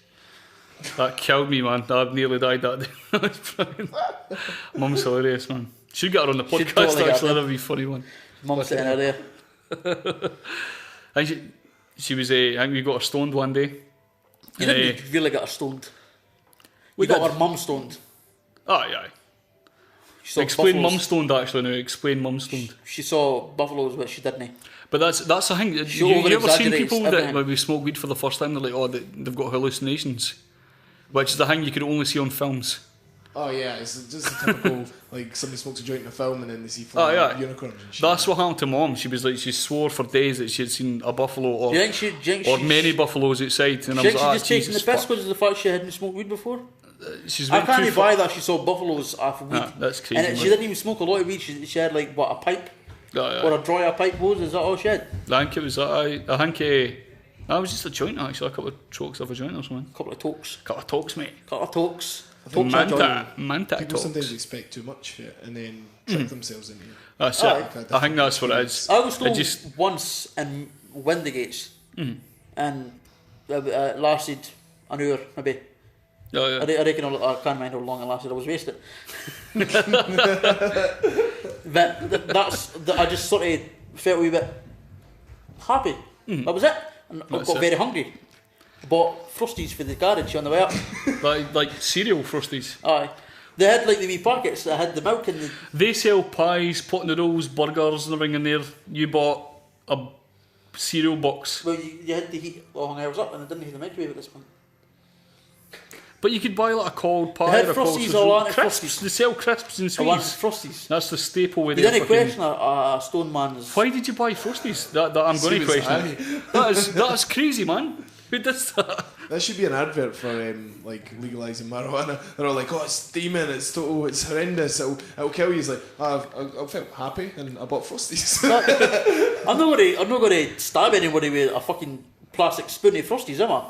That killed me, man. I nearly died that day. That was brilliant. Mum's hilarious, man. Should get her on the Should podcast, totally get actually. her. That'd be a funny one. Mum's sitting there. I think she was, I think we got her stoned one day. You didn't really get her stoned. We You got did. her mum stoned. Aye. She saw Explain buffaloes. Mum stoned, actually, now. Explain Mum stoned. She saw buffaloes, but she didn't. But that's the thing. You ever seen over-exaggerates people that everything. when we smoke weed for the first time, they're like, oh, they've got hallucinations, which is the thing you could only see on films. Oh yeah, it's just a typical like somebody smokes a joint in a film and then they see unicorns and shit. That's what happened to Mom. She was like, she swore for days that she had seen a buffalo or many buffaloes outside. And I was like, just taking the piss because of the fact she hadn't smoked weed before. I can't buy that she saw buffalolos off of weed. That's crazy. And she didn't even smoke a lot of weed. She had like what, a pipe or a dryer pipe hose. Is that all she had? I think it was that. I think that was just a joint actually. A couple of chokes of a joint or something. Couple of tokes, mate. Couple of tokes. Manta People talks. sometimes expect too much for it and then trick themselves into it. That's it. I think that's what it is. I was told once in Windigates, and it lasted an hour maybe. Oh, yeah. I reckon I can't remember how long it lasted. I was wasted. But I just sort of felt a wee bit happy. That was it. And I got very hungry. Bought Frosties for the garage on the way up. like cereal Frosties. Aye. They had like the wee packets that had the milk in the... They sell pies, pot noodles, burgers and everything in there. You bought a cereal box. Well, you had to heat long hours up and I didn't heat the microwave at this point. But you could buy like a cold pie. They had Frosties all on it. Crisps. They sell crisps and I want sweets. Frosties. That's the staple with You didn't question a stone man's... Why did you buy Frosties? That I'm going to question. That's crazy, man. Who does that? That should be an advert for like legalising marijuana. They're all like, oh, it's steaming, it's total, it's horrendous, it'll kill you. He's like, I felt happy and I bought Frosties. I'm not going to stab anybody with a fucking plastic spoon of Frosties, am I?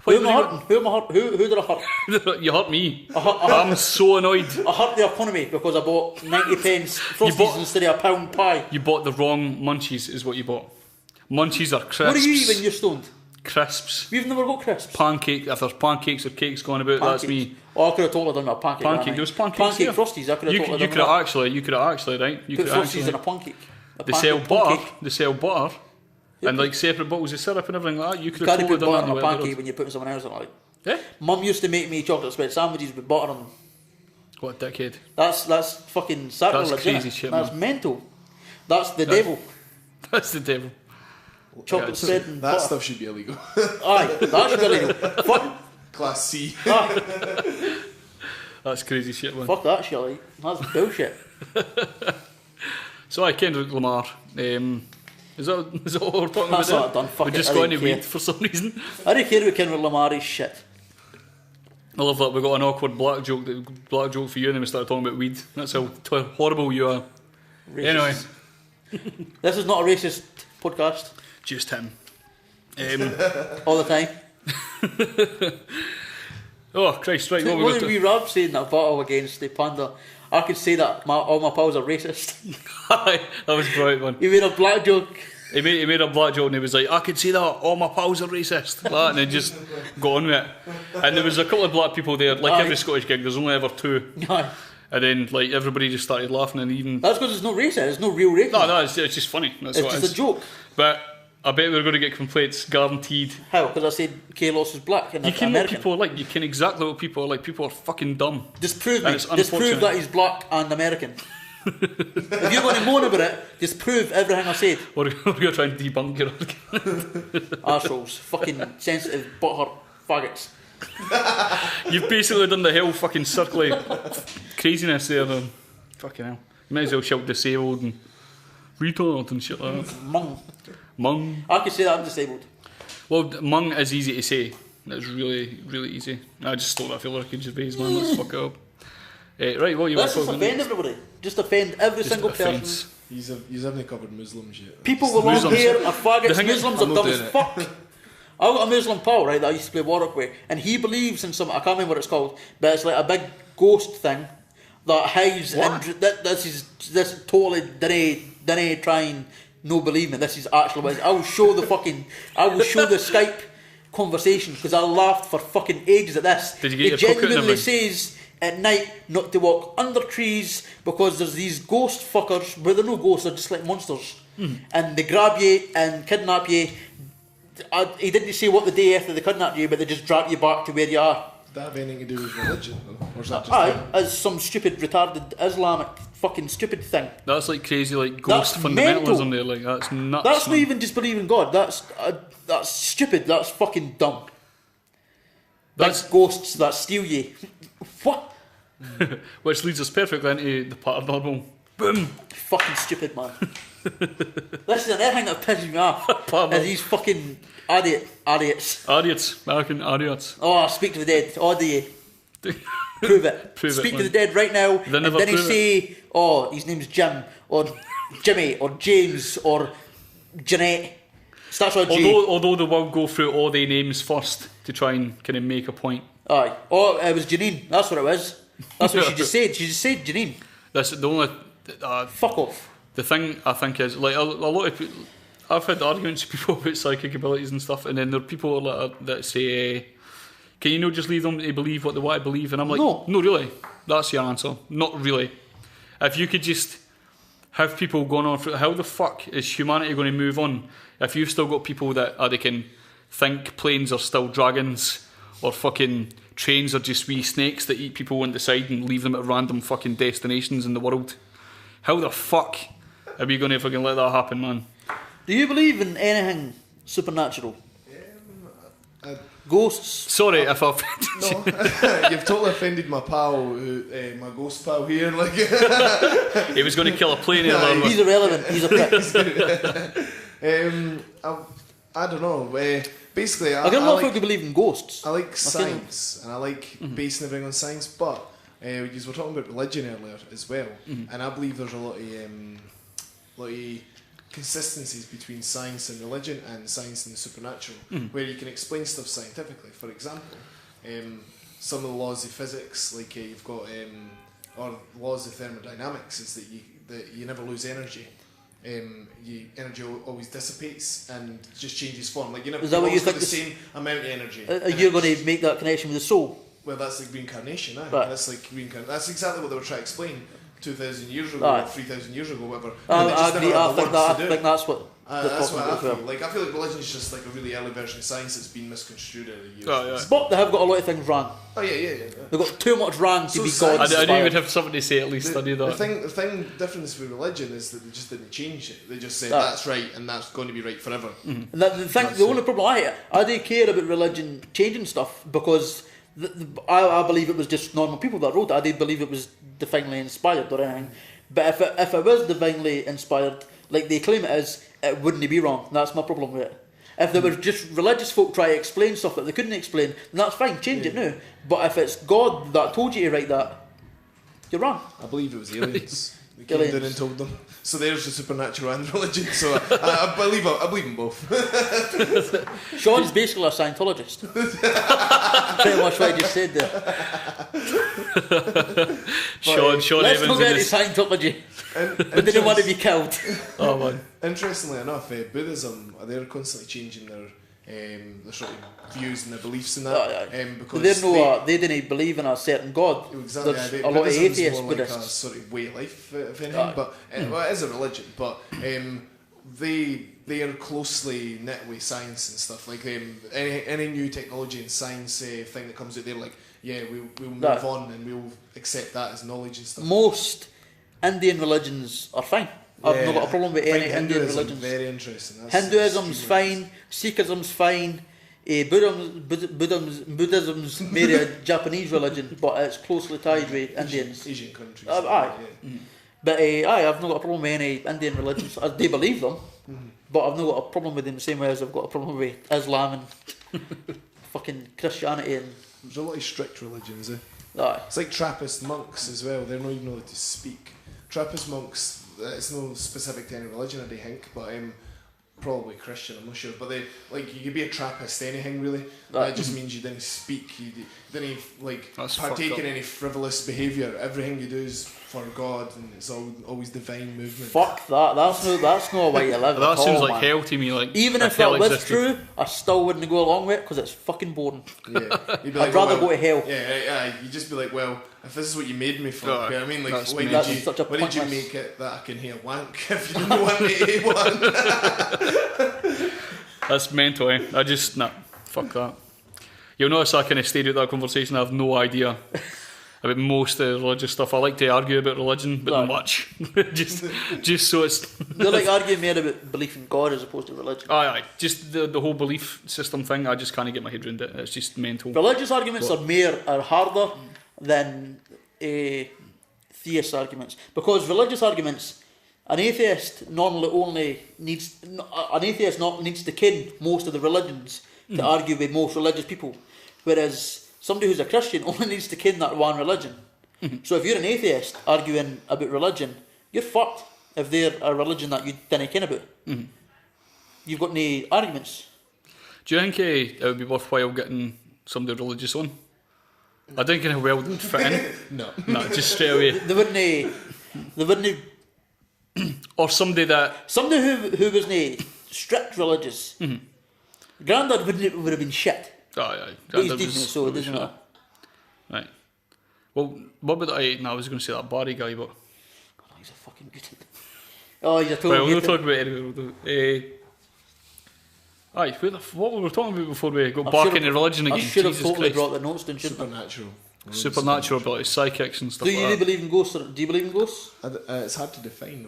Who did I hurt? You hurt me. I'm so annoyed. I hurt the economy because I bought 90 pence Frosties instead of a pound pie. You bought the wrong munchies is what you bought. Munchies are crisps. What do you eat when you're stoned? Crisps. We've never got crisps. Pancake. If there's pancakes or cakes going about, Pancakes. that's me. Oh, I could have totally done a pancake. Pancake. There was pancakes. Pancake Frosties. I could have totally done You could have actually, right? You put could Frosties in a pancake. They sell butter. They sell butter. Yep. And like separate bottles of syrup and everything like that. You could have totally done that. You can't put butter on a pancake when you're putting someone else on it. Like. Yeah. Mum used to make me chocolate spread sandwiches with butter on them. What a dickhead. That's fucking sacrilege. That's crazy shit, That's man. mental. That's the devil. That's the devil. Chocolate spread and that butter. stuff should be illegal. Aye, that should be illegal. Fuck. Class C. That's crazy shit, man. Fuck that shit, like. That's bullshit. So Kendrick Lamar. Is that what we're talking That's about? what I've done. Fuck we just got into weed for some reason. I don't care about Kendrick Lamar's shit. I love that we got an awkward black joke for you and then we started talking about weed. That's how horrible you are. Racist. Anyway. This is not a racist podcast. Just him. All the time. Oh Christ, right, What did we Rob say in that battle against the panda? I could say that all my pals are racist. That was brilliant, man. He made a black joke. He made a black joke and he was like, I could see that, all my pals are racist. Like that, and then just got on with it. And there was a couple of black people there, like every Scottish gig, there's only ever two. Aye. And then like everybody just started laughing and even... That's because it's not racist, it's no real racism. No, it's just funny. That's it's what just it is. a joke. But I bet we're going to get complaints, guaranteed. How? Because I said K-Loss is black and you can American. People are like, you can exactly what people are like. People are fucking dumb. Disprove that he's black and American. If you're going to moan about it, disprove everything I said. We're going to try and debunk your argument. Arseholes. Fucking sensitive butthurt faggots. You've basically done the hell fucking circle of craziness there. Fucking hell. You might as well shout disabled and retard and shit like that. Mung. I could say that I'm disabled. Well, mung is easy to say. It's really, really easy. I just stole that feel like a Gervais, man. Let's fuck it up. Right, what you Let's just offend everybody. Just offend every single person. You haven't covered Muslims yet. People with long hair are faggots. Muslims are dumb as it. fuck. I got a Muslim pal, right, that I used to play Warwick with, and he believes in some, I can't remember what it's called, but it's like a big ghost thing that hides, this is totally, didn't try and no believe me, this is actually what it is. I will show the Skype conversation, because I laughed for fucking ages at this. Did you get it your pocket genuinely says at night not to walk under trees because there's these ghost fuckers, but they're no ghosts, they're just like monsters, and they grab you and kidnap you. He didn't say what the day after they kidnapped you, but they just drag you back to where you are. Does that have anything to do with religion, though? Or is that just as some stupid, retarded Islamic fucking stupid thing. That's like crazy, like ghost That's fundamentalism mental. there, like that's nuts. That's not even just believing God. That's stupid. That's fucking dumb. That's ghosts that steal you. What? Which leads us perfectly into the pattern album. Boom! Fucking stupid, man. This is anything that pisses me off. Is these fucking idiots. American idiots. Oh, speak to the dead. Oh, do you? Prove it. Prove speak it, to the dead right now. They And never then he prove say, oh, his name's Jim, or Jimmy, or James, or Jeanette. Starts with J. Although they will go through all the names first to try and kind of make a point. Aye. Oh, it was Janine. That's what it was. That's what she just said. She just said Janine. That's the only. Fuck off. The thing I think is like a lot of people. I've had arguments with people about psychic abilities and stuff, and then there are people that say, "Can you not just leave them to believe what they want to believe?" And I'm like, "No, really. That's your answer. Not really. If you could just have people going on for how the fuck is humanity going to move on if you've still got people that they can think planes are still dragons or fucking trains are just wee snakes that eat people on the side and leave them at random fucking destinations in the world? How the fuck are we going to fucking let that happen, man?" Do you believe in anything supernatural? Ghosts? Sorry if I've No, you've totally offended my pal, my ghost pal here. Like he was going to kill a plane earlier. He's irrelevant. He's a prick. I don't know. Basically, I get a lot of people who believe in ghosts. I like science and I like basing everything on science, but we were talking about religion earlier as well, and I believe there's a lot of consistencies between science and religion and science and the supernatural, where you can explain stuff scientifically. For example, some of the laws of physics, like you've got, or laws of thermodynamics, is that you never lose energy. Energy always dissipates and just changes form. Like you never always got the same amount of energy. You're going to make that connection with the soul? Well, that's like reincarnation. Right. That's like reincarnation. That's exactly what they were trying to explain 2,000 years ago, or 3,000 years ago, whatever. I think that's what. That's what I feel. Like I feel like religion is just like a really early version of science that's been misconstrued over the years. Oh, yeah. But they have got a lot of things wrong. Oh yeah. They've got too much wrong to be God. I knew you would have something to say at least. I knew that. The thing difference with religion is that they just didn't change it. They just said that's right and that's going to be right forever. The only problem I do care about religion changing stuff because I believe it was just normal people that wrote it. I didn't believe it was divinely inspired or anything. But if it was divinely inspired, like they claim it is, it wouldn't be wrong. That's my problem with it. If there were just religious folk try to explain stuff that they couldn't explain, then that's fine, change it now. But if it's God that told you to write that, you're wrong. I believe it was aliens. They came down and told them. So there's the supernatural and religion. So I believe in both. Shaun's basically a Scientologist. Pretty much what I just said there. Shaun let's Evans. not get into Scientology. But they don't want to be killed. Oh man. Interestingly enough, Buddhism, they're constantly changing their sort of views and their beliefs in that. Because they didn't believe in a certain God. Exactly. There's Yeah, a lot of atheist more Buddhists. like a sort of way of life, if anything. But well, it is a religion. But they are closely knit with science and stuff. Like any new technology and science thing that comes out, they're like, yeah, we'll move on and we'll accept that as knowledge and stuff. Most Indian religions are fine. I've not got a problem with any Indian religions. Very interesting. Hinduism's fine, Sikhism's fine, Buddhism's maybe a Japanese religion, but it's closely tied with Indians. Asian countries. Aye. But I've not got a problem with any Indian religions. They believe them, but I've not got a problem with them the same way as I've got a problem with Islam and fucking Christianity. And there's a lot of strict religions. aye. It's like Trappist monks as well. They're not even allowed to speak. Trappist monks, it's no specific to any religion, I don't think, but probably Christian, I'm not sure. But they you could be a Trappist, anything really. That just means you didn't speak, you didn't partake in any frivolous behaviour. Everything you do is for God, and it's always divine movement. Fuck that. That's not a way to live. That at seems all, like man. hell to me. Like even if that was true, I still wouldn't go along with it because it's fucking boring. Yeah, you'd be like, I'd rather go to hell. Yeah, you'd just be like, well, if this is what you made me for, you know what I mean? Like, why did you make it that I can hear wank if you didn't want me to one? That's mental, eh? Fuck that. You'll notice I kind of stayed out that conversation. I have no idea about most of the religious stuff. I like to argue about religion, but not much. just so it's... They're like arguing more about belief in God as opposed to religion. Aye. Just the whole belief system thing, I just can't get my head around it. It's just mental. Religious arguments are harder than theist arguments, because religious arguments, an atheist needs to ken most of the religions to argue with most religious people, whereas somebody who's a Christian only needs to ken that one religion. So if you're an atheist arguing about religion, you're fucked if they're a religion that you didn't ken about. You've got no arguments. Do you think it would be worthwhile getting somebody religious on? I don't think how well they'd fit in. No, just straight away. They wouldn't. Or somebody who was no strict religious. Grandad would have been shit. Aye. But he's decent, so it doesn't matter. Right. Well, what about that? No, I was going to say that Barry guy, but He's a fucking good. Oh, you're totally. well, we'll talk about it anyway. Aye, what were we talking about before we got back into religion again? I should have Jesus totally Christ. brought the notes down, shouldn't I? Supernatural. Supernatural, but it's psychics and stuff Do you like that. believe in ghosts? Do you believe in ghosts? It's hard to define.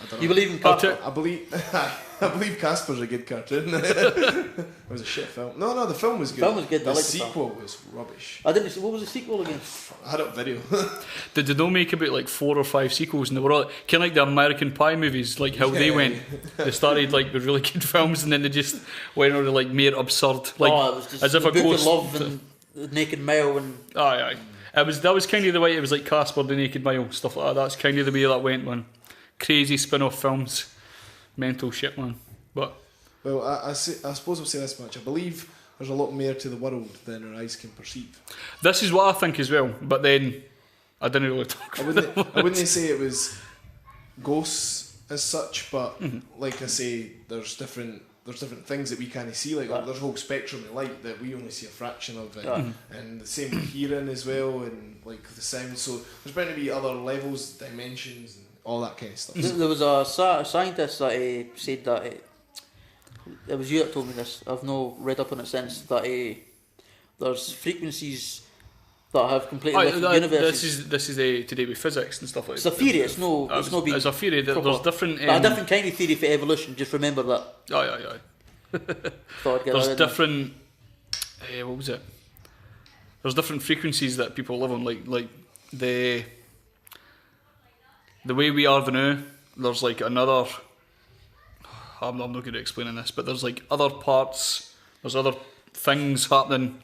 I don't know. You believe in Casper? I believe Casper's a good cartoon. It was a shit film. No, the film was good. The film was good. I The like the sequel was rubbish. I didn't see. What was the sequel again? I had it on video. Did they not make about like 4 or 5 sequels, and they were all kind of like the American Pie movies, like how they went. They started like with really good films, and then they just went on to like mere absurd, like it was just as if the a Book ghost. of Love and the Naked Mile and. Aye. That was kind of the way it was, like Casper, the Naked Mile, stuff like that. That's kind of the way that went, man. Crazy spin-off films, mental shit, man. But Well, I suppose I'll say this much. I believe there's a lot more to the world than our eyes can perceive. this is what I think as well. But then I didn't really talk about it. I wouldn't say it was ghosts as such, but like I say, there's different things that we can't see. Like there's a whole spectrum of light that we only see a fraction of, and the same with hearing as well, and like the sound. So there's bound to be other levels, dimensions, and all that kind of stuff. There was a scientist that said that it was you that told me this. I've no read up on it since that there's frequencies that have completely different universes. This is to do with physics and stuff like It's that. a theory. It's no being It's a theory. There's different. a different kind of theory for evolution. Just remember that. Aye. Thought I'd get There's that in. different. What was it? There's different frequencies that people live on, like the way we are now. There's like another. I'm not good at explaining this, but there's like other parts. There's other things happening.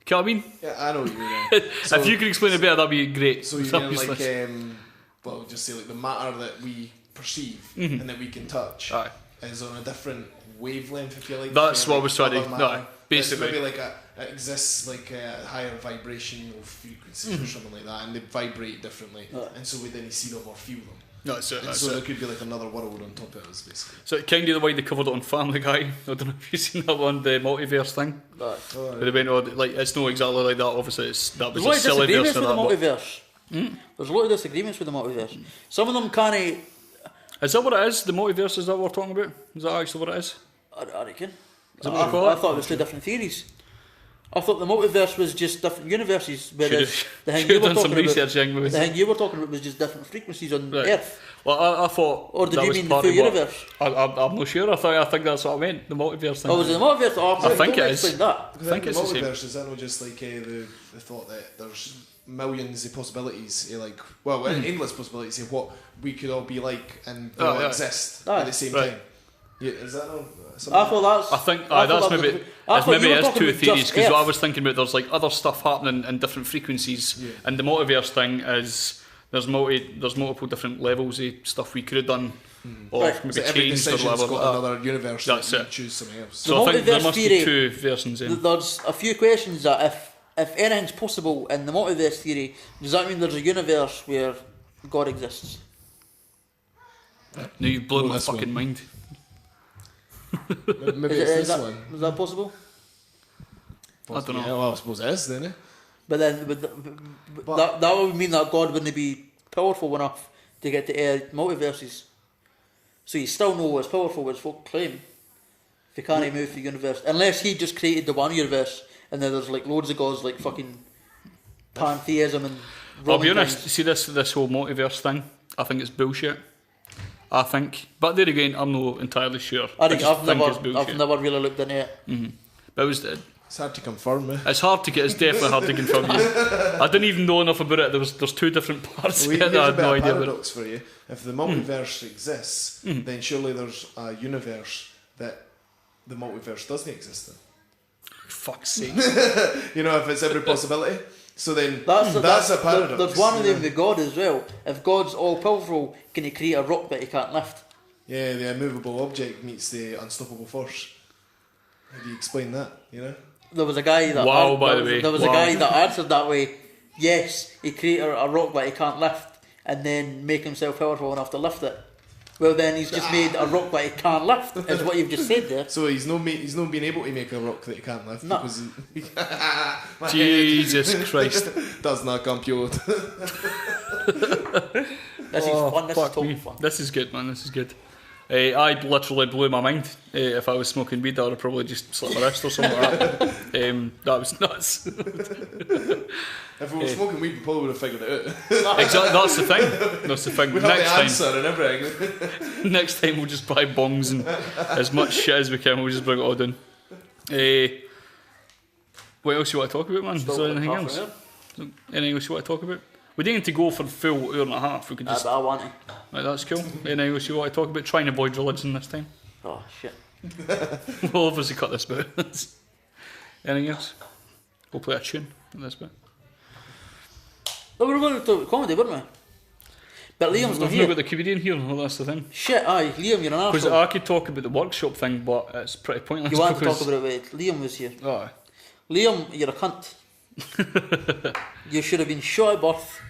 You know what I mean? Yeah, I know what you mean. If you could explain it better, that'd be great. So you mean like, well, just say like the matter that we perceive and that we can touch is on a different wavelength, if you like. That's what I was trying to. Other No, matter. basically. It's maybe like it exists like a higher vibrational frequencies or something like that, and they vibrate differently, and so we then see them or feel them. No, that's it. And That's so it. there could be like another world on top of us, basically. So kind of the way they covered it on Family Guy. I don't know if you've seen that one, the multiverse thing. But they went on, like, it's not exactly like that. Obviously, that was a silly version of that. Multiverse. There's a lot of disagreements with the multiverse. Some of them can't. Is that what it is? The multiverse, is that what we're talking about? Is that actually what it is? I reckon. Is that what you call I it? thought it was two different theories. I thought the multiverse was just different universes, whereas the thing Should you have were done some talking research, young about, boys. the thing you were talking about was just different frequencies on Right. Earth. Well, I thought. Or did that you was mean the part full of what- universe? I'm not sure. I think that's what I meant. The multiverse thing. Oh, was it the multiverse? Oh, I think don't it is. explain that. Because I think the it's the same. multiverse is that not just like the thought that there's millions of possibilities, endless possibilities of what we could all be like, and they all exist at the same time. Yeah, is that not? I thought that's. I think I thought that's that was maybe. the- I It's thought maybe you were it is talking two about theories, just because what I Earth. was thinking about, there's like other stuff happening in different frequencies, and the multiverse thing is there's multiple different levels of stuff we could have done, or Right. maybe So every changed or decision's whatever. got another universe. That's that you it. choose something else. So I think there multiverse must be theory- two versions. In. There's a few questions that if anything's possible in the multiverse theory, does that mean there's a universe where God exists? Now you've blown Well, my this fucking one. mind. Maybe Is it's this that, one. is that possible? I don't know. Yeah, well, I suppose it is, then. But then that would mean that God wouldn't be powerful enough to get to multiverses. So you still know as powerful as folk claim. If he can't move the universe, unless he just created the one universe, and then there's like loads of gods, like fucking pantheism and. I'll be Roman honest. times. See this whole multiverse thing. I think it's bullshit. I think, but there again, I'm not entirely sure. I think just I've think it's bullshit. never really looked into it. But it was It's hard to confirm, eh? It's definitely hard to confirm. I didn't even know enough about it. There's two different parts. Well, I here's a had bit no of idea. paradox for you. If the multiverse exists, then surely there's a universe that the multiverse doesn't exist in. Fuck's sake. You know, if it's every possibility. So then That's a paradox. There's one of them with God as well. If God's all powerful, can he create a rock that he can't lift? Yeah, the immovable object meets the unstoppable force. How do you explain that? You know. There was a guy that there was a guy that answered that way. Yes, he created a rock that he can't lift, and then make himself powerful enough to lift it. Well, then he's just made a rock that he can't lift. Is what you've just said there. So he's not been able to make a rock that he can't lift because Jesus Christ does not compute. This is fun. This is totally fun. This is good, man. This is good. I literally blew my mind. If I was smoking weed, I would have probably just slit my wrist or something like that. That was nuts. If we were smoking weed, we probably would have figured it out. Exactly, that's the thing. That's the thing. We have the answer and everything. Next time we'll just buy bongs and as much shit as we can. We'll just bring it all down. What else you want to talk about, man? Is there anything else? Anything else you want to talk about? We didn't need to go for a full hour and a half. We could just. But I want to. Right, that's cool. Anything else you want to talk about? Try and avoid religion this time. Oh shit. We'll obviously cut this bit. Anything else? We'll play a tune in this bit. No, we were going to talk comedy, weren't we? But Liam's not We've here. not got the comedian here. Well, that's the thing. Shit, aye, Liam, you're an arsehole. Because I could talk about the workshop thing, but it's pretty pointless. You want to talk about it with Liam was here. Oh. Liam, you're a cunt. You should have been shot at birth.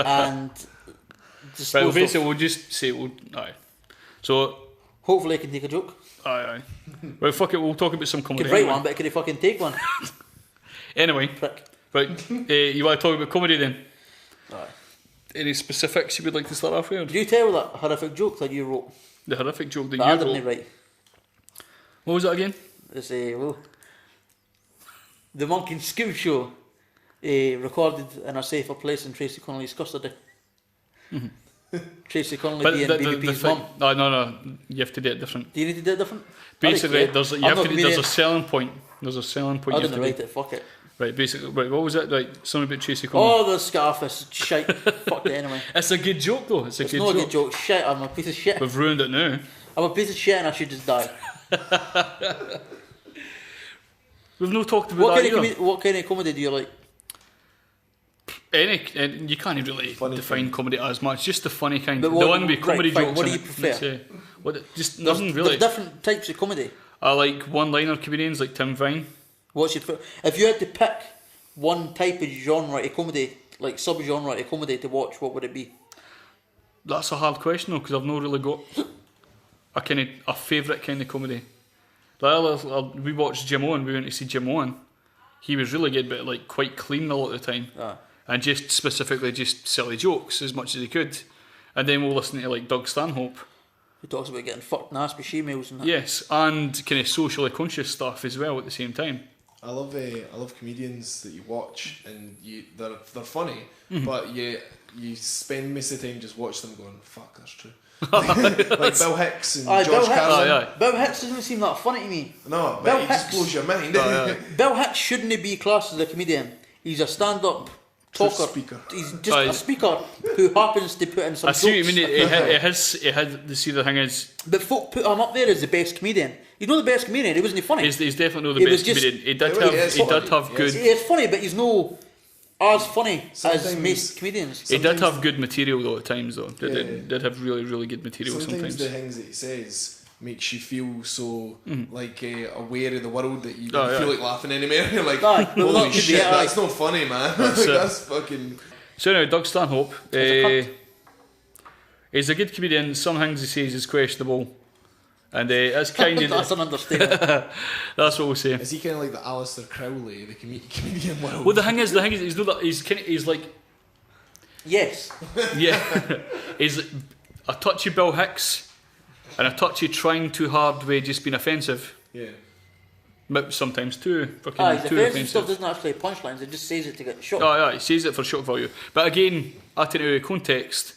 And Right, well, basically, we'll just say, aye. So, hopefully I can take a joke. aye. Right, fuck it, we'll talk about some comedy. Could write anyway. one, but could he fucking take one? Anyway, Prick. right, you want to talk about comedy then? Aye. Any specifics you would like to start off with? Did you tell that horrific joke that you wrote? The horrific joke that That I you didn't wrote. write. What was it again? It's the Monkey Scoop Show recorded in a safer place in Tracy Connolly's custody. Tracy Connolly being BBP's mum. No, you have to do it different. Do you need to do it different? Basically, there's a selling point. There's a selling point. I you have didn't to write do. it, fuck it. Right, basically, right. What was it? Right, something about Tracy Connolly. Oh, the scarf is shite. Fuck it anyway. It's a good joke though. It's not a good joke. Shit, I'm a piece of shit. We've ruined it now. I'm a piece of shit and I should just die. We've not talked about that either. What kind of comedy do you like? Any, you can't really define comedy as much. Just the funny kind. But The one with comedy jokes. What do you in it. prefer? Just nothing really. There's different types of comedy. I like one-liner comedians like Tim Vine. What's your if you had to pick one type of genre of comedy, like sub-genre of comedy to watch, what would it be? That's a hard question though, because I've not really got a favourite kind of comedy. Like, we watched Jim Owen. We went to see Jim Owen. He was really good, but like quite clean a lot of the time, and just specifically just silly jokes as much as he could. And then we'll listen to like Doug Stanhope, who talks about getting fucked in the ass with she-males and that. Yes, and kind of socially conscious stuff as well at the same time. I love comedians that you watch and they're funny, but you spend most of the time just watch them going, fuck, that's true. Like Bill Hicks and George Carlin. Bill Hicks doesn't seem that funny to me. No, but he just blows your mind. Bill Hicks shouldn't be classed as a comedian. He's a stand-up talker. Speaker. He's just a speaker who happens to put in some jokes. I see what you mean. It had the thing is. But folk put him up there as the best comedian. He's not the best comedian. He wasn't funny. He's definitely not the best comedian. He did have good. He's funny, but he's no as funny as most comedians. He did have good material though at times though. Did have really, really good material sometimes. The things that he says makes you feel so like aware of the world that you don't feel like laughing anymore. You're like, holy shit, that's not funny, man. That's fucking. So anyway, Doug Stanhope. He's a good comedian. Some things he says is questionable. And it's kind of that's an understatement. That's what we'll say. Is he kind of like the Aleister Crowley, the comedian world? Well, the thing is he's not that. He's like. Yes. Yeah. He's a touchy Bill Hicks, and a touchy trying too hard with just being offensive. Yeah. But sometimes too fucking his too offensive offensive. stuff doesn't actually have punchlines. It just says it to get shot. Oh yeah, he says it for shock value. But again, I take it out of context.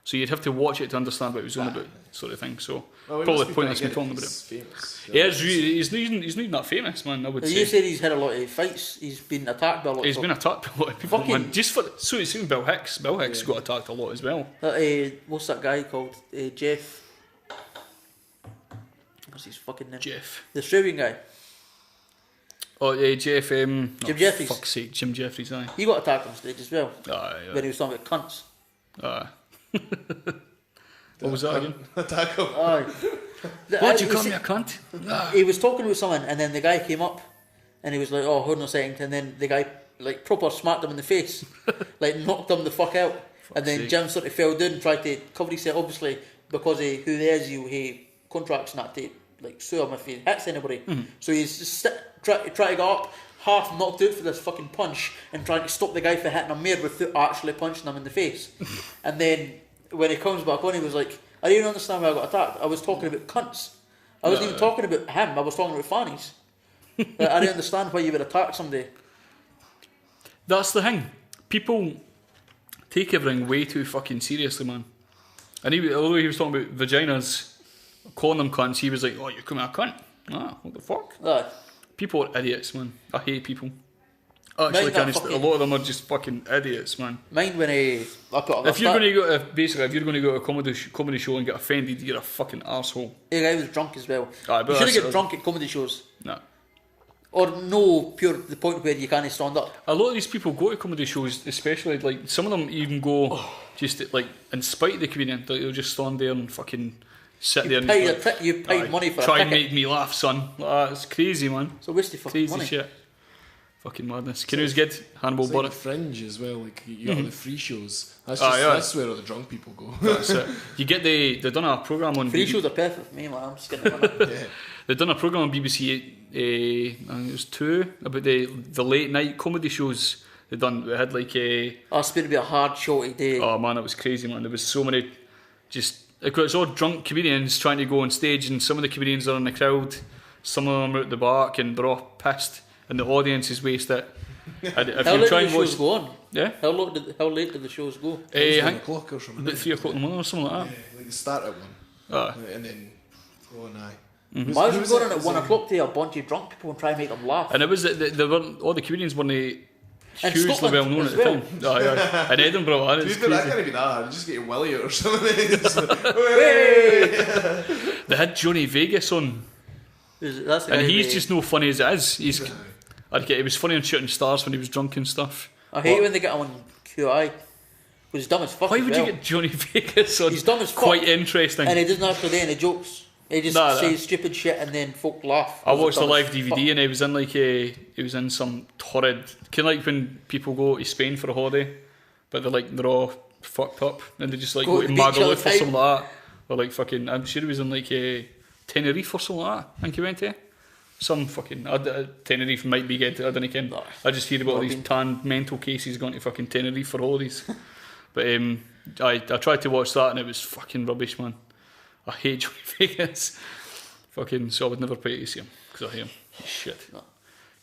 So you'd have to watch it to understand what it was on about, sort of thing. So Well, probably pointless me talking about it. Famous. Yeah, he's not that famous, man. I would say. You said he's had a lot of fights. He's been attacked by a lot. He's been attacked by a lot of people, Fucking- man. Just for so it's even Bill Hicks. Bill Hicks got attacked a lot as well. What's that guy called? Jeff. What's his fucking name? Jeff. The Australian guy. Oh, yeah, Jeff. Jim Jeffries. Fuck's sake, Jim Jeffries. Aye. He got attacked on stage as well Aye. when he was talking about cunts. Aye. What was that again? Attack him. Aye. What, you call me a cunt? Ah. He was talking with someone, and then the guy came up, and he was like, "Oh, hold on a second," and then the guy like proper smacked him in the face, like knocked him the fuck out, and then sake. Jim sort of fell down, tried to cover himself, obviously because of who he is, he contracts not to like sue him if he hits anybody. So he's just try to get up, half knocked out for this fucking punch, and trying to stop the guy from hitting him more without actually punching him in the face. And then when he comes back on, he was like, "I didn't understand why I got attacked. I was talking about cunts. I wasn't even talking about him. I was talking about fannies. Like, I didn't understand why you would attack somebody." That's the thing. People take everything way too fucking seriously, man. And although he was talking about vaginas, calling them cunts, he was like, "Oh, you're calling me a cunt? Ah, what the fuck?" Aye. People are idiots, man. I hate people. Actually, Mine got a fucking- lot of them are just fucking idiots, man. Mine when I put up If you're going to go, if you're going to go to a comedy show and get offended, you're a fucking arsehole. the guy was drunk as well. Aye, but You shouldn't that's- get drunk at comedy shows. Nah. Or no pure the point where you can't stand up. A lot of these people go to comedy shows, especially like some of them even go just like in spite of the comedian. Like, they'll just stand there and fucking sit there and You paid aye, money for try a and ticket. make me laugh, son. It's crazy, man. So waste of fucking Crazy money. shit. Fucking madness. Can you who's good? Hannibal It's like the Buress. Fringe as well. Like you got all the free shows. That's Ah, just yeah. that's where all the drunk people go. That's it. You get they done a program on Free shows are perfect for me, man. I'm just getting it. Yeah. They done a program on BBC. I think it was 2 about the late night comedy shows. They had like a. Oh, it's going to be a hard show today. Oh man, it was crazy, man. There was so many, just it's all drunk comedians trying to go on stage, and some of the comedians are in the crowd, some of them are at the back, and they're all pissed, and the audience is wasted. And if How you late try did and the watch, shows go on? yeah, How late did the shows go? I It's 1 think o'clock or something. about 3 o'clock in the morning or something like Yeah, that. like the start at 1. Ah. And then go on aye. Why was going on at 1 o'clock to a bunch of drunk people and try and make them laugh? And it was they weren't all the comedians weren't And hugely Scotland well known as at the well. time. Aye. In Edinburgh, and To be it's fair, that crazy. can't be that hard. Just get your willy out or something. It's like, They had Johnny Vegas on, That's the and guy he's with- just no funny as it is. He was funny on Shooting Stars when he was drunk and stuff. I hate when they get him on QI. He's dumb as fuck. Why as would well. you get Johnny Vegas on? He's dumb as fuck. Quite interesting. And he doesn't actually do any jokes. He just Nah, says stupid shit and then folk laugh. I He's watched the dumb as live DVD fuck. and he was in some torrid, kind of like when people go to Spain for a holiday, but they're all fucked up and they just like Go go to to the beach all the Magaluf or time. something like that, or like fucking. I'm sure he was in like Tenerife or something like that. I think he went to some fucking. Tenerife might be good. I don't know. No. I just hear about all Not these been. tanned mental cases going to fucking Tenerife for holidays. But I tried to watch that and it was fucking rubbish, man. I hate Johnny Vegas. Fucking, so I would never pay to see him because I hate him. He's shit. No.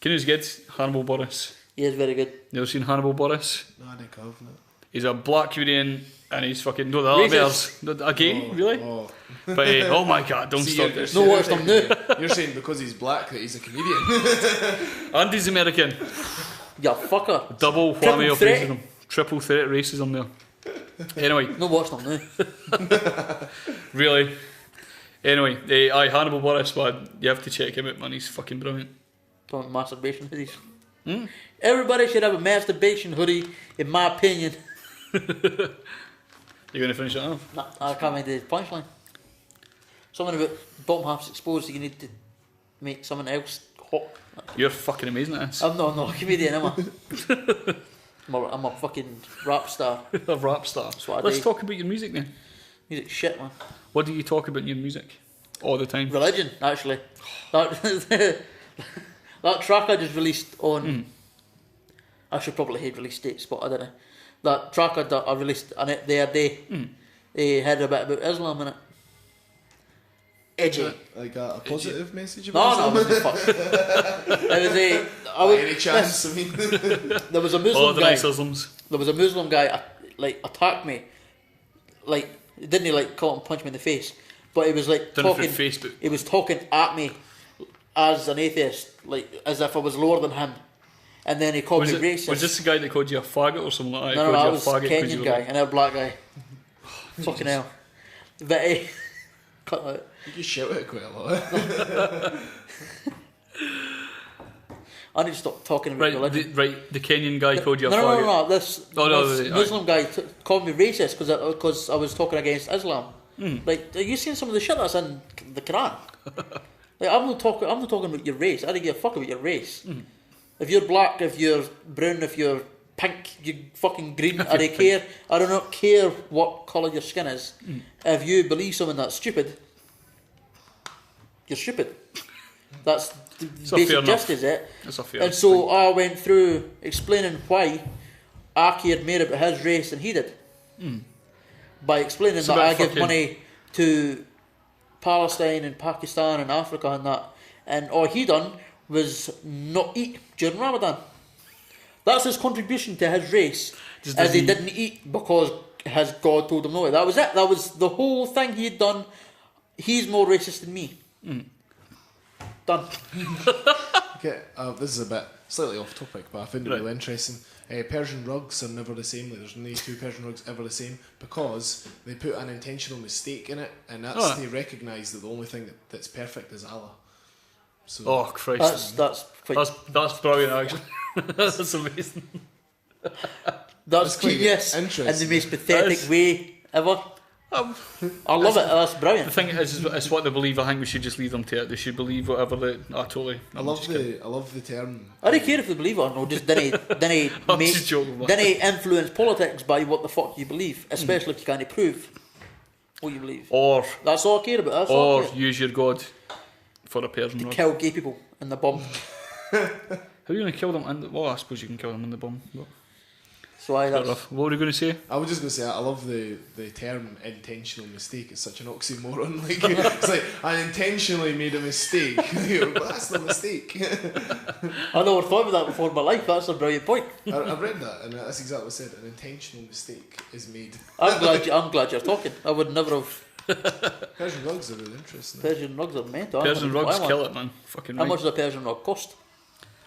Can you good? Hannibal Buress. He is very good. You ever seen Hannibal Buress? no, I didn't have that. He's a black comedian and he's fucking no the other Racist. bears. Again, really? Oh. But oh my god, don't See, stop you're- this. No, watch them now. You're saying because he's black that he's a comedian. Andy's American. You fucker. Double Triple whammy of threat. racism. Triple threat racism there. Anyway, No, watch them now. really. Anyway, Hannibal Buress, but you have to check him out, man. He's fucking brilliant. Talking about masturbation hoodies. Everybody should have a masturbation hoodie, in my opinion. You going to finish it off? Nah, I can't make the punchline. Something about bottom half's exposed, so you need to make someone else hot. You're fucking amazing at this. I'm not a comedian, am I? I'm a fucking rap star. A rap star. what I Let's do. talk about your music then. Music shit, man. What do you talk about in your music? All the time. Religion, actually. That, that track I just released on... I should probably hate release dates, but I don't know. That track I released on it the other day, had a bit about Islam in it. Edgy. Like a positive message No, about no, it something? wasn't fuck. It was a... I By was, any chance, I mean. there was a All Muslim the guy... nice Isms. There was a Muslim guy like attacked me like, didn't he like come up and punch me in the face? But he was like Done it talking. through Facebook. He was talking at me as an atheist, like as if I was lower than him. And then he called me racist. Was this the guy that called you a faggot or something like that? No, He I was called you a faggot 'cause Kenyan you guy, were- and a black guy. Fucking hell. But cut that out. You shout it quite a lot. I need to stop talking about religion. The Kenyan guy called you a No, faggot. no. This Right. Muslim guy called me racist because I was talking against Islam. Like, are you seeing some of the shit that's in the Quran? Like, I'm not talking about your race. I don't give a fuck about your race. If you're black, if you're brown, if you're pink, you fucking green. I don't care. I do not care what colour your skin is. If you believe something that's stupid, you're stupid. That's the basic gist, is it? That's a fair And so I went through explaining why I cared more about his race than he did. By explaining that I give money to Palestine and Pakistan and Africa and that. And all he done was not eat during Ramadan. That's his contribution to his race, as he didn't eat because his God told him no. That was it. That was the whole thing he'd done. He's more racist than me. Done. Okay, this is a bit slightly off topic, but I find it really interesting. Persian rugs are never the same. Like, there's no two Persian rugs ever the same because they put an intentional mistake in it, and that's they recognise that the only thing that's perfect is Allah. So Oh Christ! That's brilliant, actually. That's amazing. That's genius in the most pathetic way ever. I love it. That's brilliant. The thing is, it's what they believe. I think we should just leave them to it. They should believe whatever they. I love the term. I don't care if they believe it or not. Just didn't influence politics by what the fuck you believe, especially if you can't prove what you believe. Or that's all I care about. That's all I care. Use your God for a Persian rug. Kill gay people in the bum. How are you going to kill them? Well, I suppose you can kill them in the bum. But so that's... What were you going to say? I was just going to say I love the term intentional mistake. It's such an oxymoron. Like, it's like I intentionally made a mistake. But that's not a mistake. I never thought of that before in my life. That's a brilliant point. I've read that, and that's exactly what I said. An intentional mistake is made. I'm glad you're talking. I would never have. Persian rugs are really interesting. Persian rugs are mental. Persian rugs kill it, man. Fucking How much does a Persian rug cost?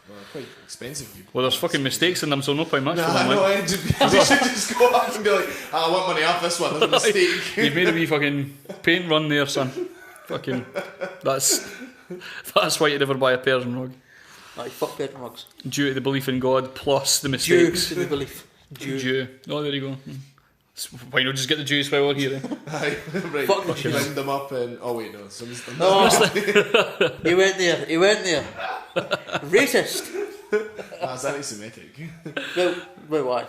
Well, quite expensive. Well, there's fucking mistakes in them, so no point much for them. I should just go up and be like, I want money off this one. There's a mistake. You've made a wee fucking paint run there, son. Fucking, that's why you'd never buy a Persian rug. Aye, fuck Persian rugs. Due to the belief in God plus the mistakes. Due to the belief. Jew. Oh, there you go. Why not just get the Jews while we're here? Aye, right. Fuck the Jews. Lined them up and no, someone's done that. He went there. Racist. That's anti-Semitic. Well, why?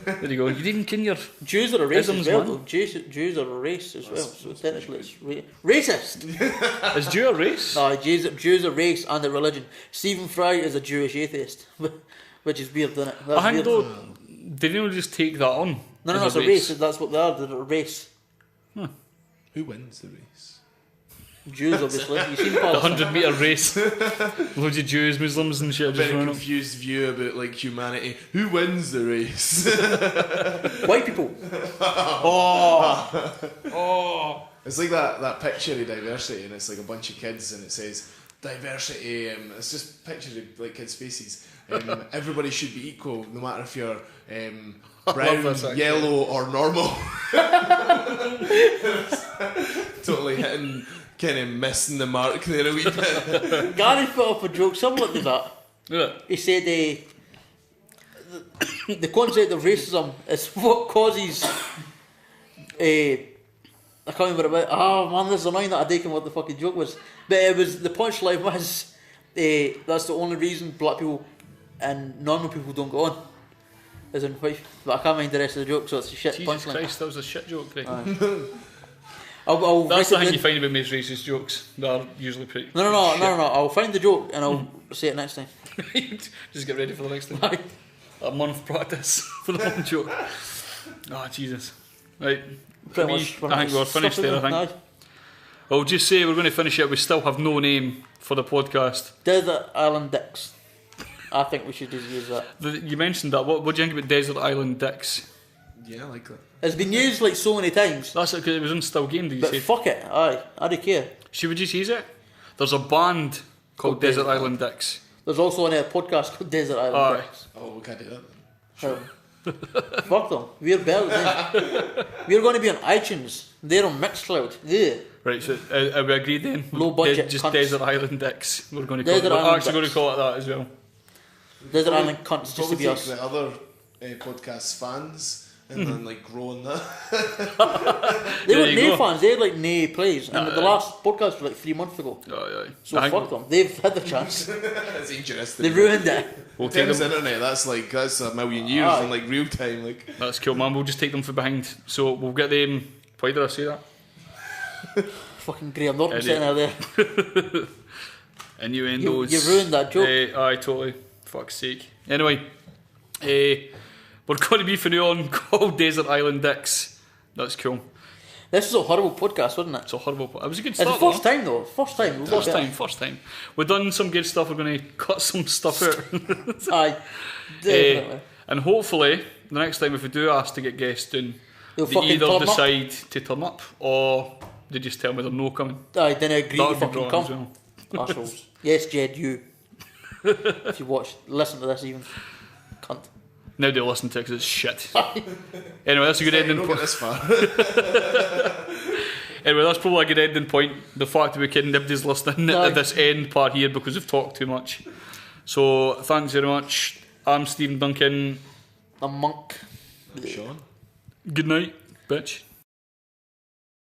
There you go. You didn't kin your Jews are a race isms, as well. man. Jews are a race as well. So technically, it's racist. Is Jew a race? No, Jews are a race and a religion. Stephen Fry is a Jewish atheist, which is weird, isn't it? That's I think weird. though, they don't just take that on. No, it's a race. That's what they are. They're a race. Who wins the race? Jews, obviously. You seen The Palestine? 100-metre race. Loads of Jews, Muslims, and shit. Very confused view about like humanity. Who wins the race? White people. It's like that picture of diversity, and it's like a bunch of kids, and it says diversity. It's just pictures of like kids' faces. Everybody should be equal, no matter if you're brown, yellow, or normal. Totally hitting, kind of missing the mark there a wee bit. Gary put up a joke similar to that. Yeah. He said the concept of racism is what causes I can't remember about. Oh man, this is annoying that I didn't know what the fucking joke was. But it was, the punchline was that's the only reason black people and normal people don't go on. As in white. But I can't mind the rest of the joke, so it's a shit Jesus punchline. Christ, that was a shit joke, Craig. That's the thing you find about most racist jokes. They're usually pretty. No. I'll find the joke and I'll say it next time. Just get ready for the next time. A month practice for the one joke. Oh, Jesus. Right. Pretty Me, much. I think we're finished there, I think. Aye. I'll just say we're going to finish it. We still have no name for the podcast. Desert Island Dicks. I think we should just use that. You mentioned that. What do you think about Desert Island Dicks? Yeah, I like that. It's been used like so many times. That's it, because it was in Still Game, did you But say? fuck it, aye, I don't care. She would just use it. There's a band called Desert Island Dicks. There's also a podcast called Desert Island Aye. Dicks. Oh, we can't do that. Sure. Fuck them. We're better than we're going to be on iTunes. They're on Mixcloud. Yeah. Right, so are we agreed then? Low budget Just cunts. Desert Island Dicks. We're going to call Desert it. We're Island actually going to Dicks. call it that as well. Desert Island cunts just to Probably be take us. the other podcast fans and then like grow on that. They There weren't you nay go. fans, they had like nay plays. And Aye, the last podcast was like 3 months ago. Aye. So fuck them. They've had the chance. It's interesting. They ruined it. We'll In take terms them. of internet, that's a million years Aye. in like real time. Like That's cool, man. We'll just take them from behind. So we'll get them. Why did I say that? Fucking Graham Norton Idiot. sitting there. Innuendos. You ruined that joke. Aye, totally. Fuck's sake. Anyway, we're going to be from now on called Desert Island Dicks. That's cool. This was a horrible podcast, wasn't it? It's a horrible. It was a good It's start. the first time though. First time. First time. We've done some good stuff. We're going to cut some stuff out. Aye. Definitely. And hopefully, the next time if we do ask to get guests in, They'll they fucking either turn up. decide to turn up or they just tell me they're no coming. I didn't agree That to would be fucking brilliant come. as well. Arseholes. Yes, Jed, you. If you listen to this even. Cunt. Now they listen to it because it's shit. Anyway, that's a good ending don't point. get this far. Anyway, that's probably a good ending point. The fact that we can nobody's listening Aye. at this end part here because we've talked too much. So thanks very much. I'm Stephen Duncan. A monk. Sean. Good night, bitch.